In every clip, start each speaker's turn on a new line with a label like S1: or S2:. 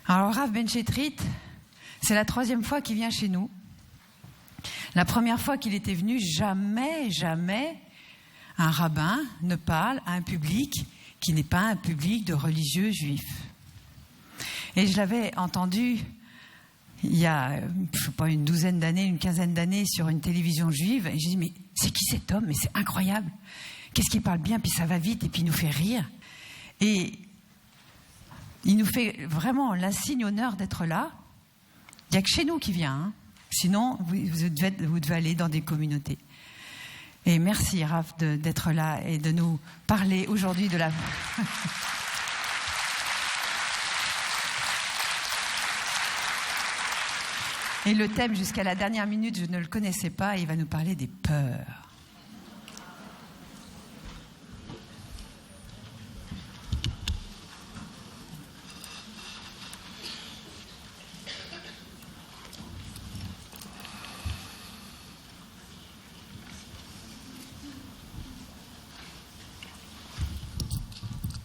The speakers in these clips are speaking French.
S1: Alors, Rav Ben-Chetrit, c'est la 3e fois qu'il vient chez nous. La première fois qu'il était venu, jamais un rabbin ne parle à un public qui n'est pas un public de religieux juifs. Et je l'avais entendu il y a, je sais pas, une douzaine d'années, une quinzaine d'années sur une télévision juive. Et j'ai dit, mais c'est qui cet homme? Mais c'est incroyable. Qu'est-ce qu'il parle bien, puis ça va vite, et puis il nous fait rire. Et il nous fait vraiment l'insigne honneur d'être là. Il n'y a que chez nous qui vient. Hein. Sinon, vous devez aller dans des communautés. Et merci, Raph, d'être là et de nous parler aujourd'hui de la... Et le thème, jusqu'à la dernière minute, je ne le connaissais pas, et il va nous parler des peurs.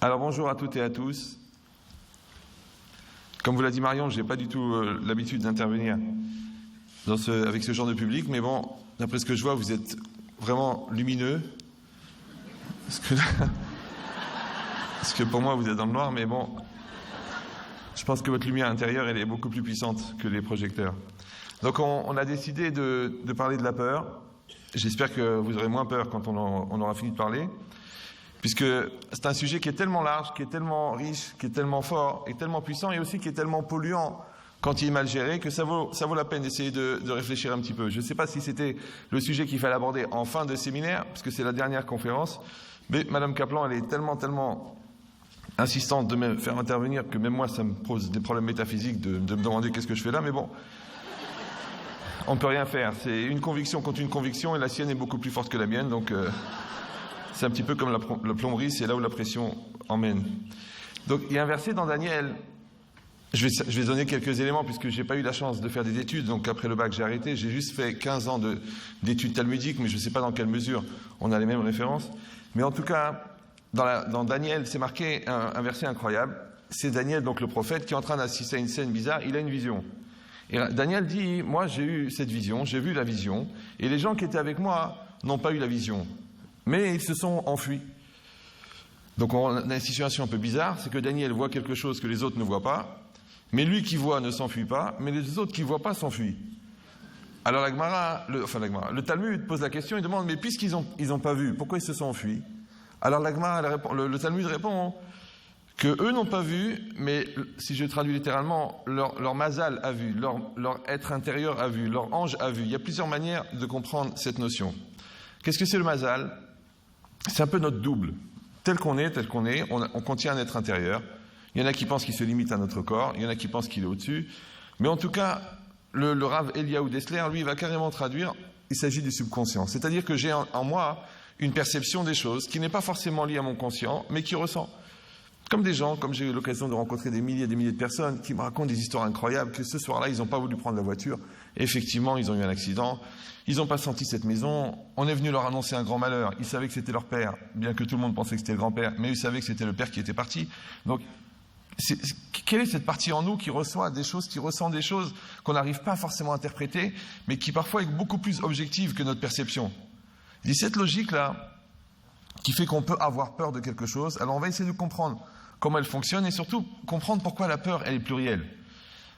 S2: Alors bonjour à toutes et à tous. Comme vous l'a dit Marion, je n'ai pas du tout l'habitude d'intervenir avec ce genre de public, mais bon, d'après ce que je vois, vous êtes vraiment lumineux. Parce que pour moi, vous êtes dans le noir, mais bon, je pense que votre lumière intérieure, elle est beaucoup plus puissante que les projecteurs. Donc on a décidé de parler de la peur. J'espère que vous aurez moins peur quand on aura fini de parler. Puisque c'est un sujet qui est tellement large, qui est tellement riche, qui est tellement fort et tellement puissant, et aussi qui est tellement polluant quand il est mal géré, que ça vaut la peine d'essayer de réfléchir un petit peu. Je ne sais pas si c'était le sujet qu'il fallait aborder en fin de séminaire, puisque c'est la dernière conférence, mais Madame Kaplan, elle est tellement insistante de me faire intervenir que même moi, ça me pose des problèmes métaphysiques de me demander qu'est-ce que je fais là, mais bon, on ne peut rien faire. C'est une conviction contre une conviction, et la sienne est beaucoup plus forte que la mienne, donc... c'est un petit peu comme la plomberie, c'est là où la pression emmène. Donc il y a un verset dans Daniel, je vais donner quelques éléments puisque je n'ai pas eu la chance de faire des études, donc après le bac j'ai arrêté, j'ai juste fait 15 ans d'études talmudiques, mais je ne sais pas dans quelle mesure on a les mêmes références. Mais en tout cas, dans Daniel, c'est marqué un verset incroyable, c'est Daniel, donc le prophète, qui est en train d'assister à une scène bizarre, il a une vision. Et Daniel dit, moi j'ai eu cette vision, j'ai vu la vision, et les gens qui étaient avec moi n'ont pas eu la vision. Mais ils se sont enfuis. Donc on a une situation un peu bizarre, c'est que Daniel voit quelque chose que les autres ne voient pas, mais lui qui voit ne s'enfuit pas, mais les autres qui ne voient pas s'enfuient. Alors le Talmud pose la question, il demande, mais puisqu'ils n'ont pas vu, pourquoi ils se sont enfuis? Alors le Talmud répond que eux n'ont pas vu, mais si je traduis littéralement, leur mazal a vu, leur être intérieur a vu, leur ange a vu. Il y a plusieurs manières de comprendre cette notion. Qu'est-ce que c'est le mazal? C'est un peu notre double. Tel qu'on est, on contient un être intérieur. Il y en a qui pensent qu'il se limite à notre corps, il y en a qui pensent qu'il est au-dessus. Mais en tout cas, le Rav Eliyahu Dessler, lui, va carrément traduire, il s'agit du subconscient. C'est-à-dire que j'ai en moi une perception des choses qui n'est pas forcément liée à mon conscient, mais qui ressent. Comme des gens, comme j'ai eu l'occasion de rencontrer des milliers et des milliers de personnes qui me racontent des histoires incroyables, que ce soir-là, ils n'ont pas voulu prendre la voiture. Et effectivement, ils ont eu un accident. Ils n'ont pas senti cette maison. On est venu leur annoncer un grand malheur. Ils savaient que c'était leur père, bien que tout le monde pensait que c'était le grand-père, mais ils savaient que c'était le père qui était parti. Donc, quelle est cette partie en nous qui reçoit des choses, qui ressent des choses qu'on n'arrive pas forcément à interpréter, mais qui parfois est beaucoup plus objective que notre perception? Il y a cette logique-là qui fait qu'on peut avoir peur de quelque chose. Alors on va essayer de comprendre comment elle fonctionne et surtout comprendre pourquoi la peur, elle est plurielle.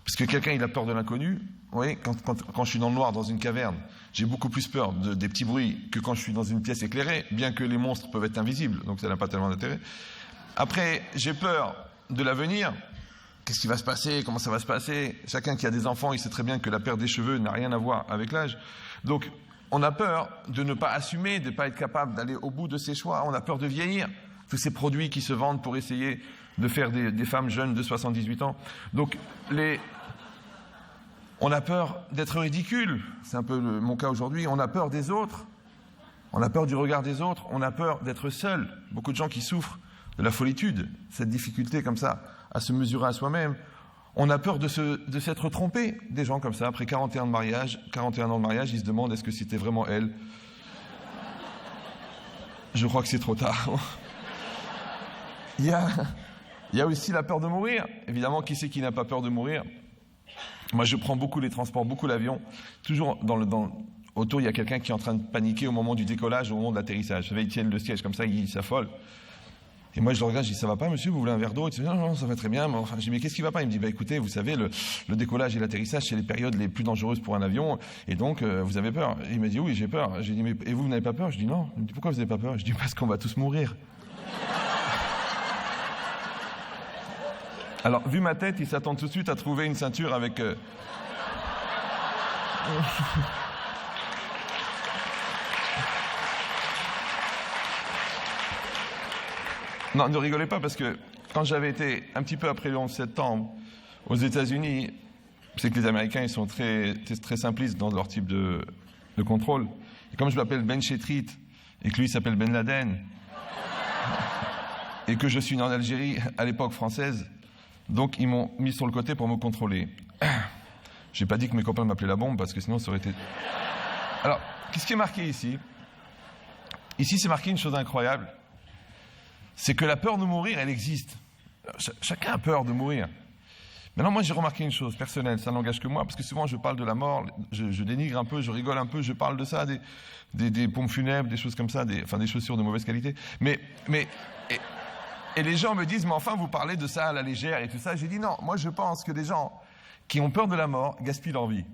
S2: Parce que quelqu'un, il a peur de l'inconnu. Vous voyez, quand je suis dans le noir, dans une caverne, j'ai beaucoup plus peur des petits bruits que quand je suis dans une pièce éclairée, bien que les monstres peuvent être invisibles, donc ça n'a pas tellement d'intérêt. Après, j'ai peur de l'avenir. Qu'est-ce qui va se passer? Comment ça va se passer? Chacun qui a des enfants, il sait très bien que la perte des cheveux n'a rien à voir avec l'âge. Donc, on a peur de ne pas assumer, de ne pas être capable d'aller au bout de ses choix. On a peur de vieillir. Tous ces produits qui se vendent pour essayer de faire des femmes jeunes de 78 ans. Donc, on a peur d'être ridicule. C'est un peu mon cas aujourd'hui. On a peur des autres. On a peur du regard des autres. On a peur d'être seul. Beaucoup de gens qui souffrent de la folitude, cette difficulté comme ça à se mesurer à soi-même. On a peur de s'être trompé. Des gens comme ça, après 41 ans de mariage, ils se demandent est-ce que c'était vraiment elle. Je crois que c'est trop tard. Il y Il y a aussi la peur de mourir. Évidemment, qui c'est qui n'a pas peur de mourir? Moi, je prends beaucoup les transports, beaucoup l'avion. Toujours autour, il y a quelqu'un qui est en train de paniquer au moment du décollage, au moment de l'atterrissage. Vous savez, ils tiennent le siège comme ça, ils s'affolent. Et moi, je le regarde, je dis, ça va pas, monsieur, vous voulez un verre d'eau? Il dit, non, non, ça va très bien. Mais enfin, je dis, mais qu'est-ce qui va pas? Il me dit, bah écoutez, vous savez, le décollage et l'atterrissage, c'est les périodes les plus dangereuses pour un avion. Et donc, vous avez peur? Et il m'a dit, oui, j'ai peur. J'ai dit, mais et vous n'avez pas peur? Je dis, non. Il me dit, pourquoi vous n'avez pas peur? Je dis, parce qu'on va tous mourir. Alors, vu ma tête, il s'attend tout de suite à trouver une ceinture avec... Non, ne rigolez pas, parce que quand j'avais été un petit peu après le 11 septembre aux États-Unis, c'est que les Américains, ils sont très simplistes dans leur type de contrôle. Et comme je m'appelle Ben Chetrit, et que lui s'appelle Ben Laden, et que je suis né en Algérie à l'époque française, donc ils m'ont mis sur le côté pour me contrôler. J'ai pas dit que mes copains m'appelaient la bombe, parce que sinon ça aurait été... Alors, qu'est-ce qui est marqué ici? Ici, c'est marqué une chose incroyable. C'est que la peur de mourir, elle existe. Chacun a peur de mourir. Maintenant, moi, j'ai remarqué une chose personnelle, ça n'engage que moi, parce que souvent, je parle de la mort, je dénigre un peu, je rigole un peu, je parle de ça, des pompes funèbres, des choses comme ça, des chaussures de mauvaise qualité. Et les gens me disent, mais enfin, vous parlez de ça à la légère et tout ça. J'ai dit, non, moi, je pense que les gens qui ont peur de la mort gaspillent leur vie.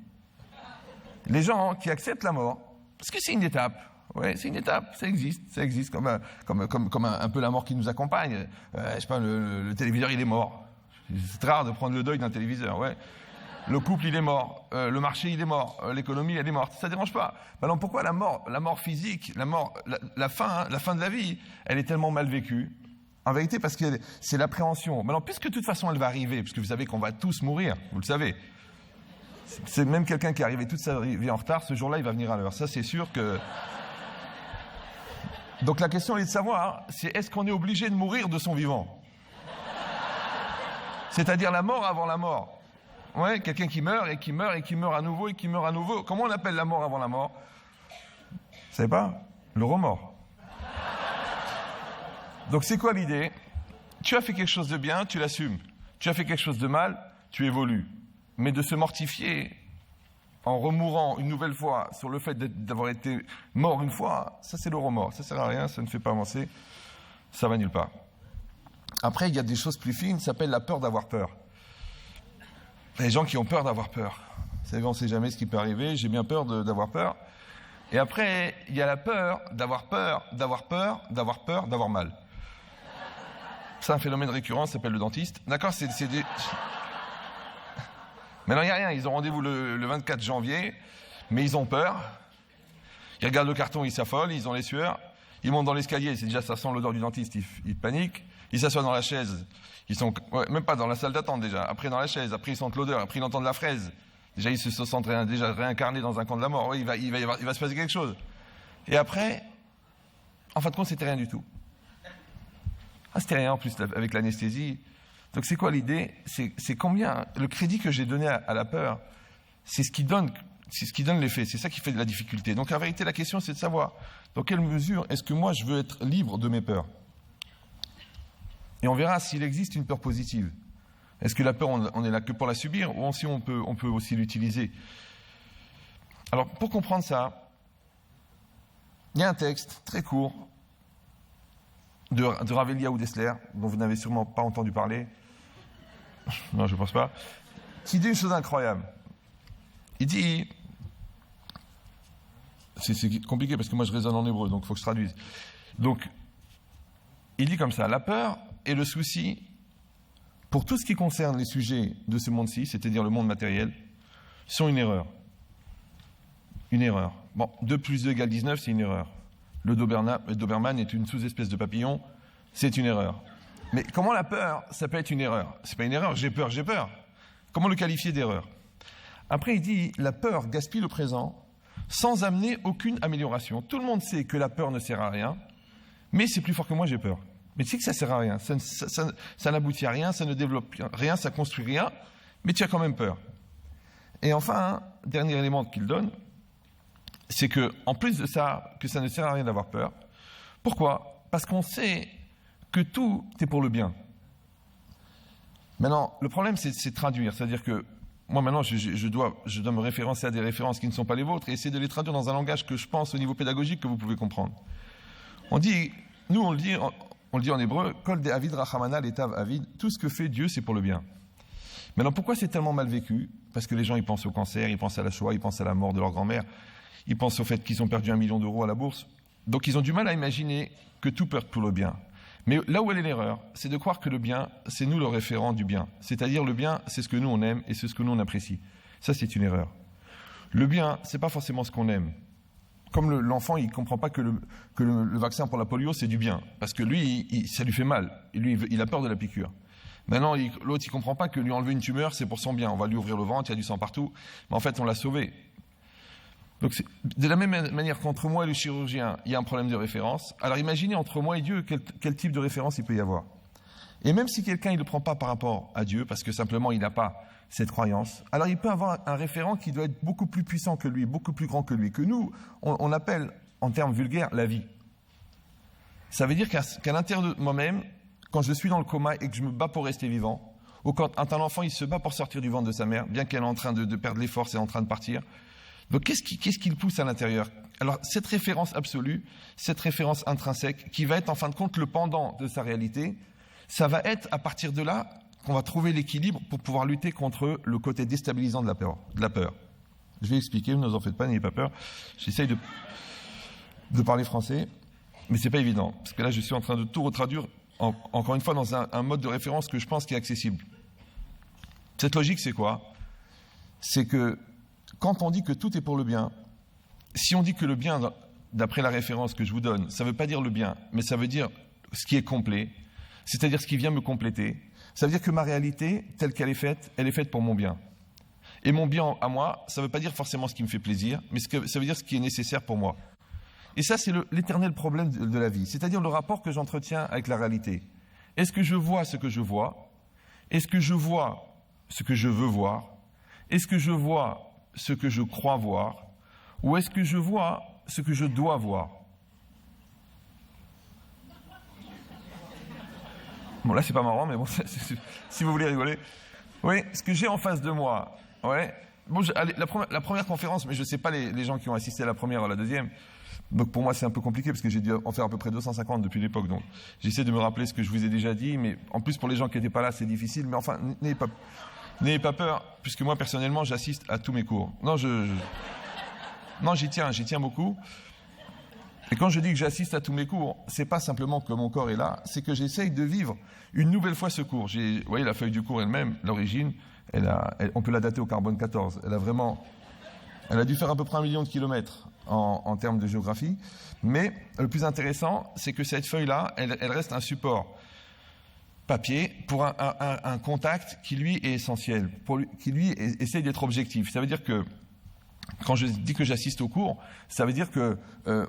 S2: Les gens qui acceptent la mort, parce que c'est une étape. Oui, c'est une étape, ça existe comme un peu la mort qui nous accompagne. Je sais pas, le téléviseur, il est mort. C'est rare de prendre le deuil d'un téléviseur, ouais. Le couple, il est mort. Le marché, il est mort. L'économie, elle est morte. Ça dérange pas. Alors pourquoi la mort physique, la fin de la vie, elle est tellement mal vécue? En vérité, parce que c'est l'appréhension. Maintenant, puisque de toute façon, elle va arriver, puisque vous savez qu'on va tous mourir, vous le savez. C'est même quelqu'un qui est arrivé toute sa vie en retard, ce jour-là, il va venir à l'heure. Ça, c'est sûr que... Donc la question est de savoir, c'est est-ce qu'on est obligé de mourir de son vivant? C'est-à-dire la mort avant la mort. Ouais, quelqu'un qui meurt et qui meurt et qui meurt à nouveau et qui meurt à nouveau. Comment on appelle la mort avant la mort? Vous savez pas? Le remords. Donc c'est quoi l'idée? Tu as fait quelque chose de bien, tu l'assumes. Tu as fait quelque chose de mal, tu évolues. Mais de se mortifier en remourant une nouvelle fois sur le fait d'avoir été mort une fois, ça c'est le remords. Ça sert à rien, ça ne fait pas avancer, ça va nulle part. Après, il y a des choses plus fines, ça s'appelle la peur d'avoir peur. Les gens qui ont peur d'avoir peur. Vous savez, on ne sait jamais ce qui peut arriver, j'ai bien peur d'avoir peur. Et après, il y a la peur d'avoir peur, d'avoir mal. C'est un phénomène récurrent, ça s'appelle le dentiste. D'accord, c'est des... Mais non, il n'y a rien, ils ont rendez-vous le 24 janvier, mais ils ont peur. Ils regardent le carton, ils s'affolent, ils ont les sueurs. Ils montent dans l'escalier, c'est déjà ça sent l'odeur du dentiste, ils paniquent. Ils s'assoient dans la chaise, ils sont même pas dans la salle d'attente déjà. Après dans la chaise, après ils sentent l'odeur, après ils entendent la fraise. Déjà ils se sentent déjà réincarnés dans un camp de la mort. Oui, il va se passer quelque chose. Et après, en fin de compte, c'était rien du tout. Ah, c'était rien en plus avec l'anesthésie. Donc c'est quoi l'idée? C'est combien le crédit que j'ai donné à la peur, c'est ce qui donne l'effet, c'est ça qui fait de la difficulté. Donc en vérité la question c'est de savoir dans quelle mesure est-ce que moi je veux être libre de mes peurs. Et on verra s'il existe une peur positive. Est-ce que la peur on est là que pour la subir ou si on peut aussi l'utiliser? Alors pour comprendre ça, il y a un texte très court de Rav Eliyahu Dessler, dont vous n'avez sûrement pas entendu parler. Non, je ne pense pas. Qui dit une chose incroyable. Il dit... C'est compliqué parce que moi je raisonne en hébreu, donc il faut que je traduise. Donc, il dit comme ça, la peur et le souci, pour tout ce qui concerne les sujets de ce monde-ci, c'est-à-dire le monde matériel, sont une erreur. Une erreur. Bon, 2 plus 2 égale 19, c'est une erreur. Le Doberman est une sous-espèce de papillon, c'est une erreur. Mais comment la peur, ça peut être une erreur? C'est pas une erreur, j'ai peur. Comment le qualifier d'erreur? Après, il dit, la peur gaspille le présent sans amener aucune amélioration. Tout le monde sait que la peur ne sert à rien, mais c'est plus fort que moi, j'ai peur. Mais tu sais que ça sert à rien, ça n'aboutit à rien, ça ne développe rien, ça construit rien, mais tu as quand même peur. Et enfin, dernier élément qu'il donne, c'est que, en plus de ça, que ça ne sert à rien d'avoir peur. Pourquoi? Parce qu'on sait que tout est pour le bien. Maintenant, le problème, c'est de traduire. C'est-à-dire que moi, maintenant, je dois me référencer à des références qui ne sont pas les vôtres et essayer de les traduire dans un langage que je pense au niveau pédagogique que vous pouvez comprendre. On dit en hébreu, Kol de Avid Rachamana Letav Avid, tout ce que fait Dieu, c'est pour le bien. Maintenant, pourquoi c'est tellement mal vécu? Parce que les gens, ils pensent au cancer, ils pensent à la Shoah, ils pensent à la mort de leur grand-mère, ils pensent au fait qu'ils ont perdu 1 million d'euros à la bourse. Donc, ils ont du mal à imaginer que tout peut être pour le bien. Mais là où elle est l'erreur, c'est de croire que le bien, c'est nous le référent du bien. C'est-à-dire le bien, c'est ce que nous on aime et c'est ce que nous on apprécie. Ça, c'est une erreur. Le bien, c'est pas forcément ce qu'on aime. Comme l'enfant, il comprend pas que le vaccin pour la polio, c'est du bien. Parce que lui, ça lui fait mal. Et lui, il a peur de la piqûre. Maintenant, l'autre, il comprend pas que lui enlever une tumeur, c'est pour son bien. On va lui ouvrir le ventre, il y a du sang partout. Mais en fait, on l'a sauvé. Donc, de la même manière qu'entre moi et le chirurgien, il y a un problème de référence. Alors, imaginez entre moi et Dieu quel type de référence il peut y avoir. Et même si quelqu'un, il ne le prend pas par rapport à Dieu, parce que simplement, il n'a pas cette croyance, alors il peut avoir un référent qui doit être beaucoup plus puissant que lui, beaucoup plus grand que lui, que nous, on appelle, en termes vulgaires, la vie. Ça veut dire qu'à l'intérieur de moi-même, quand je suis dans le coma et que je me bats pour rester vivant, ou quand un enfant, il se bat pour sortir du ventre de sa mère, bien qu'elle est en train de perdre les forces et en train de partir, donc qu'est-ce qui le pousse à l'intérieur? Alors cette référence absolue, cette référence intrinsèque, qui va être en fin de compte le pendant de sa réalité, ça va être à partir de là qu'on va trouver l'équilibre pour pouvoir lutter contre le côté déstabilisant de la peur. Je vais expliquer, ne vous en faites pas, n'ayez pas peur. J'essaye de parler français, mais c'est pas évident, parce que là je suis en train de tout retraduire, encore une fois, dans un mode de référence que je pense qui est accessible. Cette logique, c'est quoi? C'est que quand on dit que tout est pour le bien, si on dit que le bien, d'après la référence que je vous donne, ça ne veut pas dire le bien, mais ça veut dire ce qui est complet, c'est-à-dire ce qui vient me compléter, ça veut dire que ma réalité, telle qu'elle est faite pour mon bien. Et mon bien à moi, ça ne veut pas dire forcément ce qui me fait plaisir, mais ça veut dire ce qui est nécessaire pour moi. Et ça, c'est l'éternel problème de la vie, c'est-à-dire le rapport que j'entretiens avec la réalité. Est-ce que je vois ce que je vois? Est-ce que je vois ce que je veux voir? Est-ce que je vois ce que je crois voir, ou est-ce que je vois ce que je dois voir? Bon, là, c'est pas marrant, mais bon, si vous voulez rigoler. Oui, ce que j'ai en face de moi, ouais. Bon, allez, la première conférence, mais je ne sais pas les gens qui ont assisté à la première ou à la deuxième. Donc pour moi, c'est un peu compliqué parce que j'ai dû en faire à peu près 250 depuis l'époque. Donc j'essaie de me rappeler ce que je vous ai déjà dit, mais en plus pour les gens qui n'étaient pas là, c'est difficile. Mais enfin, n'ayez pas peur, puisque moi, personnellement, j'assiste à tous mes cours. Non, j'y tiens beaucoup. Et quand je dis que j'assiste à tous mes cours, c'est pas simplement que mon corps est là, c'est que j'essaye de vivre une nouvelle fois ce cours. Vous voyez, la feuille du cours elle-même, l'origine, on peut la dater au carbone 14. Elle a dû faire à peu près 1 million de kilomètres en termes de géographie. Mais le plus intéressant, c'est que cette feuille-là, elle reste un support papier pour un contact qui lui est essentiel, qui lui essaye d'être objectif. Ça veut dire que quand je dis que j'assiste au cours, ça veut dire que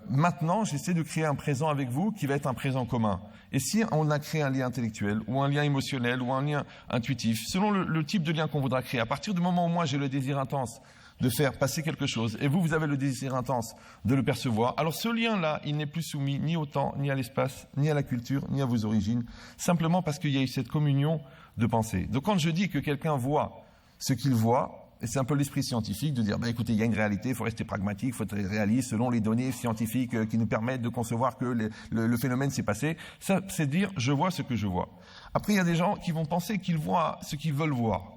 S2: maintenant j'essaie de créer un présent avec vous qui va être un présent commun. Et si on a créé un lien intellectuel ou un lien émotionnel ou un lien intuitif, selon le type de lien qu'on voudra créer, à partir du moment où moi j'ai le désir intense de faire passer quelque chose, et vous avez le désir intense de le percevoir, alors ce lien-là, il n'est plus soumis ni au temps, ni à l'espace, ni à la culture, ni à vos origines, simplement parce qu'il y a eu cette communion de pensée. Donc quand je dis que quelqu'un voit ce qu'il voit, et c'est un peu l'esprit scientifique de dire, écoutez, il y a une réalité, il faut rester pragmatique, il faut être réaliste selon les données scientifiques qui nous permettent de concevoir que le phénomène s'est passé. Ça, c'est dire, je vois ce que je vois. Après, il y a des gens qui vont penser qu'ils voient ce qu'ils veulent voir.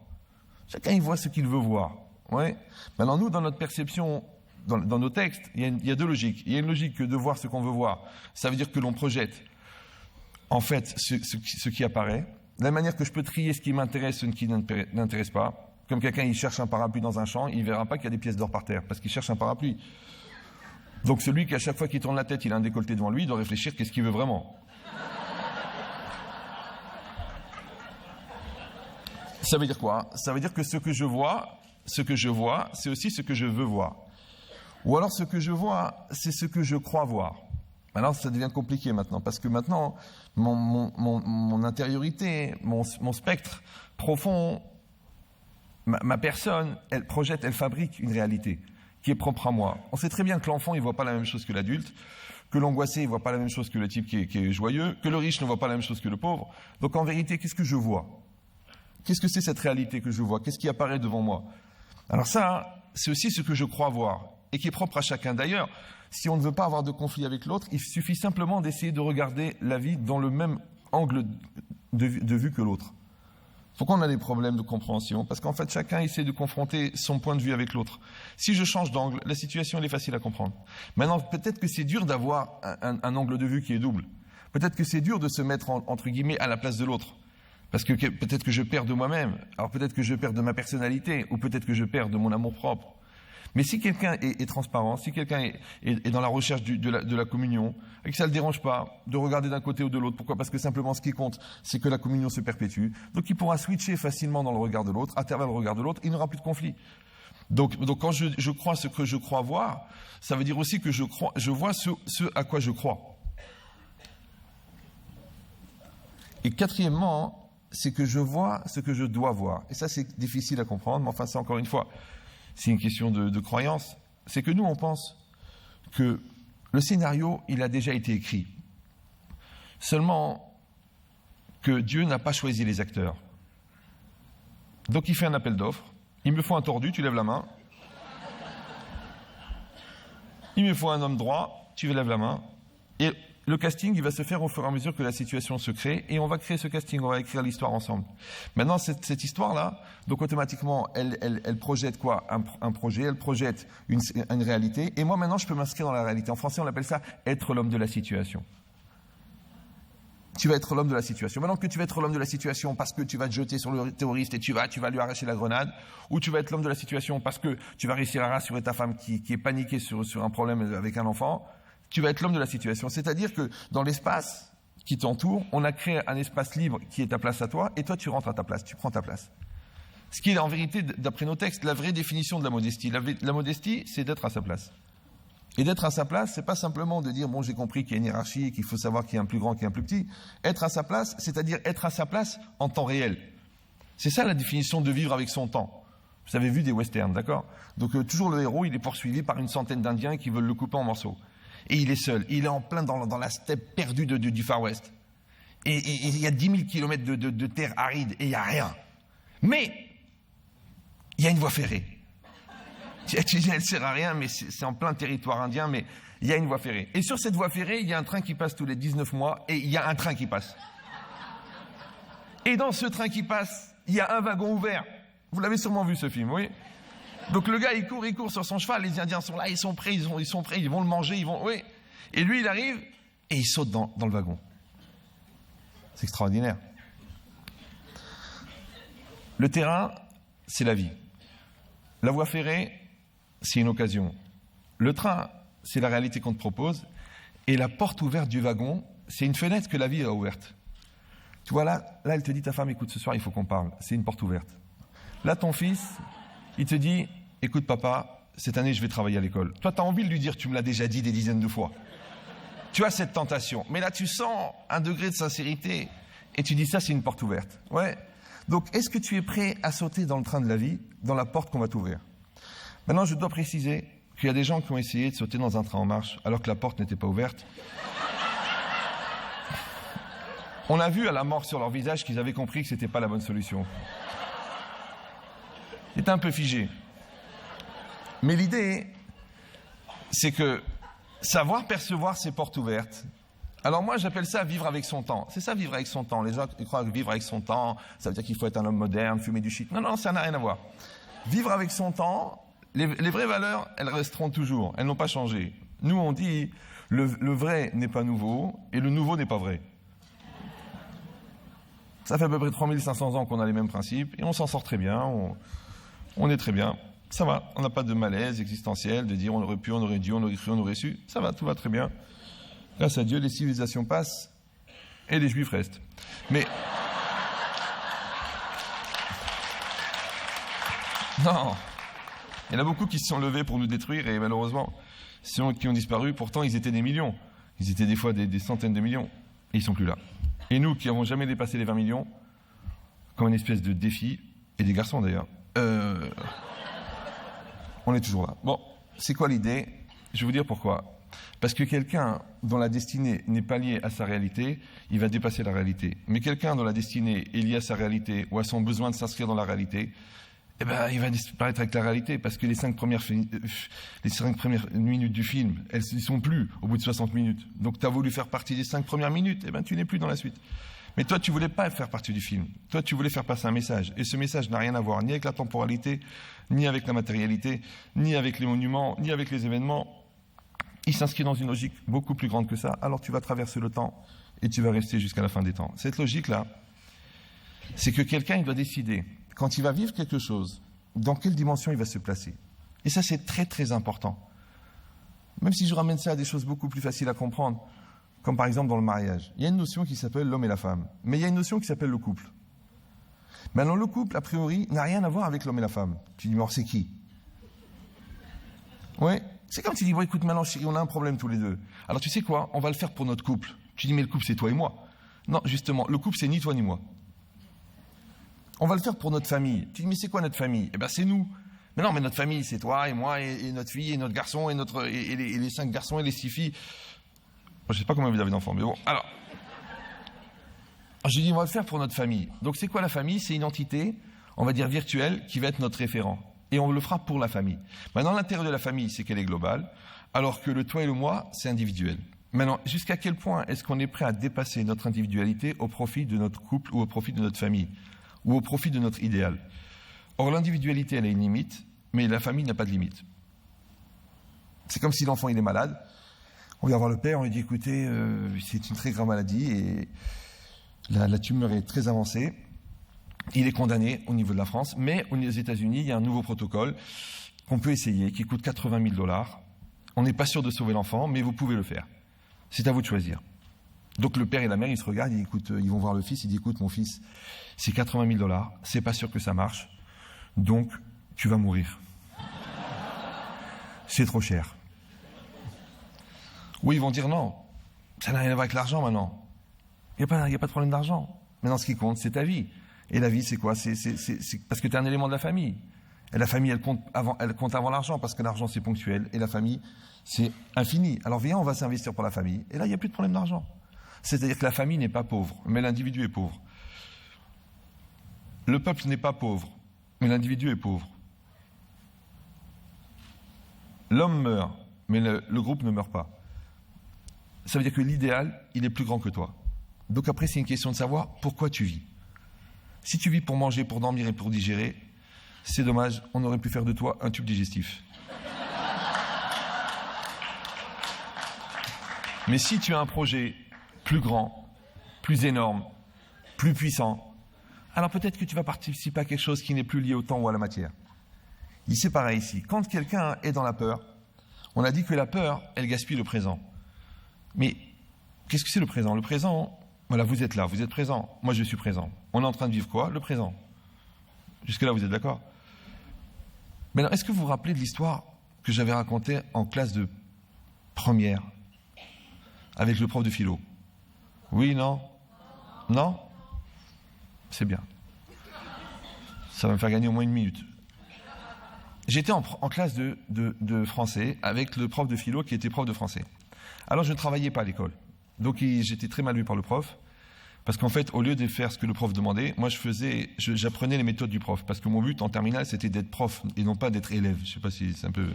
S2: Chacun, il voit ce qu'il veut voir. Ouais. Maintenant, nous, dans notre perception, dans nos textes, il y a deux logiques. Il y a une logique de voir ce qu'on veut voir. Ça veut dire que l'on projette, en fait, ce qui apparaît. De la manière que je peux trier ce qui m'intéresse, ce qui n'intéresse pas. Comme quelqu'un, il cherche un parapluie dans un champ, il ne verra pas qu'il y a des pièces d'or par terre, parce qu'il cherche un parapluie. Donc celui qui, à chaque fois qu'il tourne la tête, il a un décolleté devant lui, il doit réfléchir qu'est-ce qu'il veut vraiment. Ça veut dire quoi? Ça veut dire que ce que je vois, c'est aussi ce que je veux voir. Ou alors ce que je vois, c'est ce que je crois voir. Alors ça devient compliqué maintenant, parce que maintenant, mon intériorité, mon spectre profond, ma personne, elle projette, elle fabrique une réalité qui est propre à moi. On sait très bien que l'enfant, il ne voit pas la même chose que l'adulte, que l'angoissé, il ne voit pas la même chose que le type qui est joyeux, que le riche ne voit pas la même chose que le pauvre. Donc en vérité, qu'est-ce que je vois? Qu'est-ce que c'est cette réalité que je vois? Qu'est-ce qui apparaît devant moi? Alors ça, c'est aussi ce que je crois voir, et qui est propre à chacun. D'ailleurs, si on ne veut pas avoir de conflit avec l'autre, il suffit simplement d'essayer de regarder la vie dans le même angle de vue que l'autre. Pourquoi on a des problèmes de compréhension? Parce qu'en fait, chacun essaie de confronter son point de vue avec l'autre. Si je change d'angle, la situation elle est facile à comprendre. Maintenant, peut-être que c'est dur d'avoir un angle de vue qui est double. Peut-être que c'est dur de se mettre, entre guillemets, à la place de l'autre. Parce que peut-être que je perds de moi-même, alors peut-être que je perds de ma personnalité, ou peut-être que je perds de mon amour-propre. Mais si quelqu'un est transparent, si quelqu'un est dans la recherche de la communion, et que ça ne le dérange pas de regarder d'un côté ou de l'autre, pourquoi? Parce que simplement ce qui compte, c'est que la communion se perpétue. Donc il pourra switcher facilement dans le regard de l'autre, à travers le regard de l'autre, il n'aura plus de conflit. Donc quand je crois ce que je crois voir, ça veut dire aussi que je vois ce à quoi je crois. Et quatrièmement, c'est que je vois ce que je dois voir. Et ça, c'est difficile à comprendre, mais enfin, c'est encore une fois, c'est une question de croyance. C'est que nous, on pense que le scénario, il a déjà été écrit. Seulement que Dieu n'a pas choisi les acteurs. Donc, il fait un appel d'offres. Il me faut un tordu, tu lèves la main. Il me faut un homme droit, tu lèves la main. Et le casting, il va se faire au fur et à mesure que la situation se crée, et on va créer ce casting, on va écrire l'histoire ensemble. Maintenant, cette histoire-là, donc automatiquement, elle projette quoi? Un projet, elle projette une réalité, et moi maintenant, je peux m'inscrire dans la réalité. En français, on appelle ça être l'homme de la situation. Tu vas être l'homme de la situation. Maintenant que tu vas être l'homme de la situation parce que tu vas te jeter sur le terroriste et tu vas lui arracher la grenade, ou tu vas être l'homme de la situation parce que tu vas réussir à rassurer ta femme qui est paniquée sur un problème avec un enfant, tu vas être l'homme de la situation. C'est-à-dire que dans l'espace qui t'entoure, on a créé un espace libre qui est ta place à toi, et toi tu rentres à ta place, tu prends ta place. Ce qui est en vérité, d'après nos textes, la vraie définition de la modestie. La modestie, c'est d'être à sa place. Et d'être à sa place, c'est pas simplement de dire, bon, j'ai compris qu'il y a une hiérarchie et qu'il faut savoir qu'il y a un plus grand, qu'il y a un plus petit. Être à sa place, c'est-à-dire être à sa place en temps réel. C'est ça la définition de vivre avec son temps. Vous avez vu des westerns, d'accord? Donc toujours le héros, il est poursuivi par une centaine d'Indiens qui veulent le couper en morceaux. Et il est seul, il est en plein dans la steppe perdue du Far West. Et il y a 10 000 kilomètres de terre aride et il n'y a rien. Mais il y a une voie ferrée. Tu dis, elle ne sert à rien, mais c'est en plein territoire indien, mais il y a une voie ferrée. Et sur cette voie ferrée, il y a un train qui passe tous les 19 mois, et il y a un train qui passe. Et dans ce train qui passe, il y a un wagon ouvert. Vous l'avez sûrement vu ce film, oui? Donc le gars, il court sur son cheval, les Indiens sont là, ils sont prêts, ils sont prêts, ils vont le manger, oui. Et lui, il arrive, et il saute dans le wagon. C'est extraordinaire. Le terrain, c'est la vie. La voie ferrée, c'est une occasion. Le train, c'est la réalité qu'on te propose. Et la porte ouverte du wagon, c'est une fenêtre que la vie a ouverte. Tu vois, là, elle te dit, ta femme, écoute, ce soir, il faut qu'on parle. C'est une porte ouverte. Là, ton fils, il te dit, écoute, papa, cette année, je vais travailler à l'école. Toi, tu as envie de lui dire, tu me l'as déjà dit des dizaines de fois. Tu as cette tentation. Mais là, tu sens un degré de sincérité. Et tu dis, ça, c'est une porte ouverte. Ouais. Donc, est-ce que tu es prêt à sauter dans le train de la vie, dans la porte qu'on va t'ouvrir? Maintenant, je dois préciser qu'il y a des gens qui ont essayé de sauter dans un train en marche alors que la porte n'était pas ouverte. On a vu à la mort sur leur visage qu'ils avaient compris que ce n'était pas la bonne solution. C'était un peu figé. Mais l'idée, c'est que savoir percevoir ces portes ouvertes. Alors moi, j'appelle ça vivre avec son temps. C'est ça, vivre avec son temps. Les gens ils croient que vivre avec son temps, ça veut dire qu'il faut être un homme moderne, fumer du shit. Non, ça n'a rien à voir. Vivre avec son temps, les vraies valeurs, elles resteront toujours. Elles n'ont pas changé. Nous, on dit, le vrai n'est pas nouveau et le nouveau n'est pas vrai. Ça fait à peu près 3500 ans qu'on a les mêmes principes et on s'en sort très bien, on est très bien. Ça va, on n'a pas de malaise existentiel, de dire on aurait pu, on aurait dû, on aurait cru, on aurait su. Ça va, tout va très bien. Grâce à Dieu, les civilisations passent et les Juifs restent. Mais non, il y en a beaucoup qui se sont levés pour nous détruire et malheureusement, ceux qui ont disparu, pourtant ils étaient des millions. Ils étaient des fois des centaines de millions et ils sont plus là. Et nous qui n'avons jamais dépassé les 20 millions, comme une espèce de défi, et des garçons d'ailleurs, on est toujours là. Bon, c'est quoi l'idée? Je vais vous dire pourquoi. Parce que quelqu'un dont la destinée n'est pas liée à sa réalité, il va dépasser la réalité. Mais quelqu'un dont la destinée est liée à sa réalité ou à son besoin de s'inscrire dans la réalité, eh ben, il va disparaître avec la réalité, parce que les 5 premières minutes du film, elles n'y sont plus au bout de 60 minutes. Donc tu as voulu faire partie des 5 premières minutes, eh ben, tu n'es plus dans la suite. Mais toi, tu voulais pas faire partie du film. Toi, tu voulais faire passer un message. Et ce message n'a rien à voir ni avec la temporalité, ni avec la matérialité, ni avec les monuments, ni avec les événements. Il s'inscrit dans une logique beaucoup plus grande que ça. Alors tu vas traverser le temps et tu vas rester jusqu'à la fin des temps. Cette logique-là, c'est que quelqu'un, il doit décider, quand il va vivre quelque chose, dans quelle dimension il va se placer. Et ça, c'est très, très important. Même si je ramène ça à des choses beaucoup plus faciles à comprendre, comme par exemple dans le mariage. Il y a une notion qui s'appelle l'homme et la femme. Mais il y a une notion qui s'appelle le couple. Maintenant, le couple, a priori, n'a rien à voir avec l'homme et la femme. Tu dis, mais alors c'est qui? Oui, c'est comme tu dis, bon, écoute, maintenant, on a un problème tous les deux. Alors tu sais quoi? On va le faire pour notre couple. Tu dis, mais le couple, c'est toi et moi. Non, justement, le couple, c'est ni toi ni moi. On va le faire pour notre famille. Tu dis, mais c'est quoi notre famille? Eh bien, c'est nous. Mais non, mais notre famille, c'est toi et moi et notre fille et notre garçon et les 5 garçons et les 6 filles. Je ne sais pas combien vous avez d'enfants, mais bon. Alors, je dis, on va le faire pour notre famille. Donc, c'est quoi la famille? C'est une entité, on va dire virtuelle, qui va être notre référent. Et on le fera pour la famille. Maintenant, l'intérêt de la famille, c'est qu'elle est globale, alors que le toi et le moi, c'est individuel. Maintenant, jusqu'à quel point est-ce qu'on est prêt à dépasser notre individualité au profit de notre couple ou au profit de notre famille, ou au profit de notre idéal? Or, l'individualité, elle a une limite, mais la famille n'a pas de limite. C'est comme si l'enfant, il est malade. On vient voir le père, on lui dit, écoutez, c'est une très grave maladie et la tumeur est très avancée. Il est condamné au niveau de la France, mais aux États-Unis, il y a un nouveau protocole qu'on peut essayer, qui coûte 80 000 $. On n'est pas sûr de sauver l'enfant, mais vous pouvez le faire. C'est à vous de choisir. Donc le père et la mère, ils se regardent, ils vont voir le fils, ils disent, écoute, mon fils, c'est 80 000 $, c'est pas sûr que ça marche, donc tu vas mourir. C'est trop cher. Oui, ils vont dire non, ça n'a rien à voir avec l'argent maintenant. Il n'y a pas de problème d'argent. Maintenant, ce qui compte, c'est ta vie. Et la vie, c'est quoi? C'est parce que tu es un élément de la famille. Et la famille, elle compte avant l'argent, parce que l'argent, c'est ponctuel. Et la famille, c'est infini. Alors viens, on va s'investir pour la famille. Et là, il n'y a plus de problème d'argent. C'est-à-dire que la famille n'est pas pauvre, mais l'individu est pauvre. Le peuple n'est pas pauvre, mais l'individu est pauvre. L'homme meurt, mais le groupe ne meurt pas. Ça veut dire que l'idéal, il est plus grand que toi. Donc après, c'est une question de savoir pourquoi tu vis. Si tu vis pour manger, pour dormir et pour digérer, c'est dommage, on aurait pu faire de toi un tube digestif. Mais si tu as un projet plus grand, plus énorme, plus puissant, alors peut-être que tu vas participer à quelque chose qui n'est plus lié au temps ou à la matière. C'est pareil ici. Quand quelqu'un est dans la peur, on a dit que la peur, elle gaspille le présent. Mais qu'est-ce que c'est le présent? Le présent, voilà, vous êtes là, vous êtes présent. Moi, je suis présent. On est en train de vivre quoi? Le présent. Jusque-là, vous êtes d'accord? Maintenant, est-ce que vous vous rappelez de l'histoire que j'avais racontée en classe de première avec le prof de philo? Oui, non? Non? C'est bien. Ça va me faire gagner au moins 1 minute. J'étais en classe de français avec le prof de philo qui était prof de français. Alors, je ne travaillais pas à l'école. Donc, j'étais très mal vu par le prof. Parce qu'en fait, au lieu de faire ce que le prof demandait, moi, j'apprenais les méthodes du prof. Parce que mon but en terminale, c'était d'être prof et non pas d'être élève. Je ne sais pas si c'est un peu...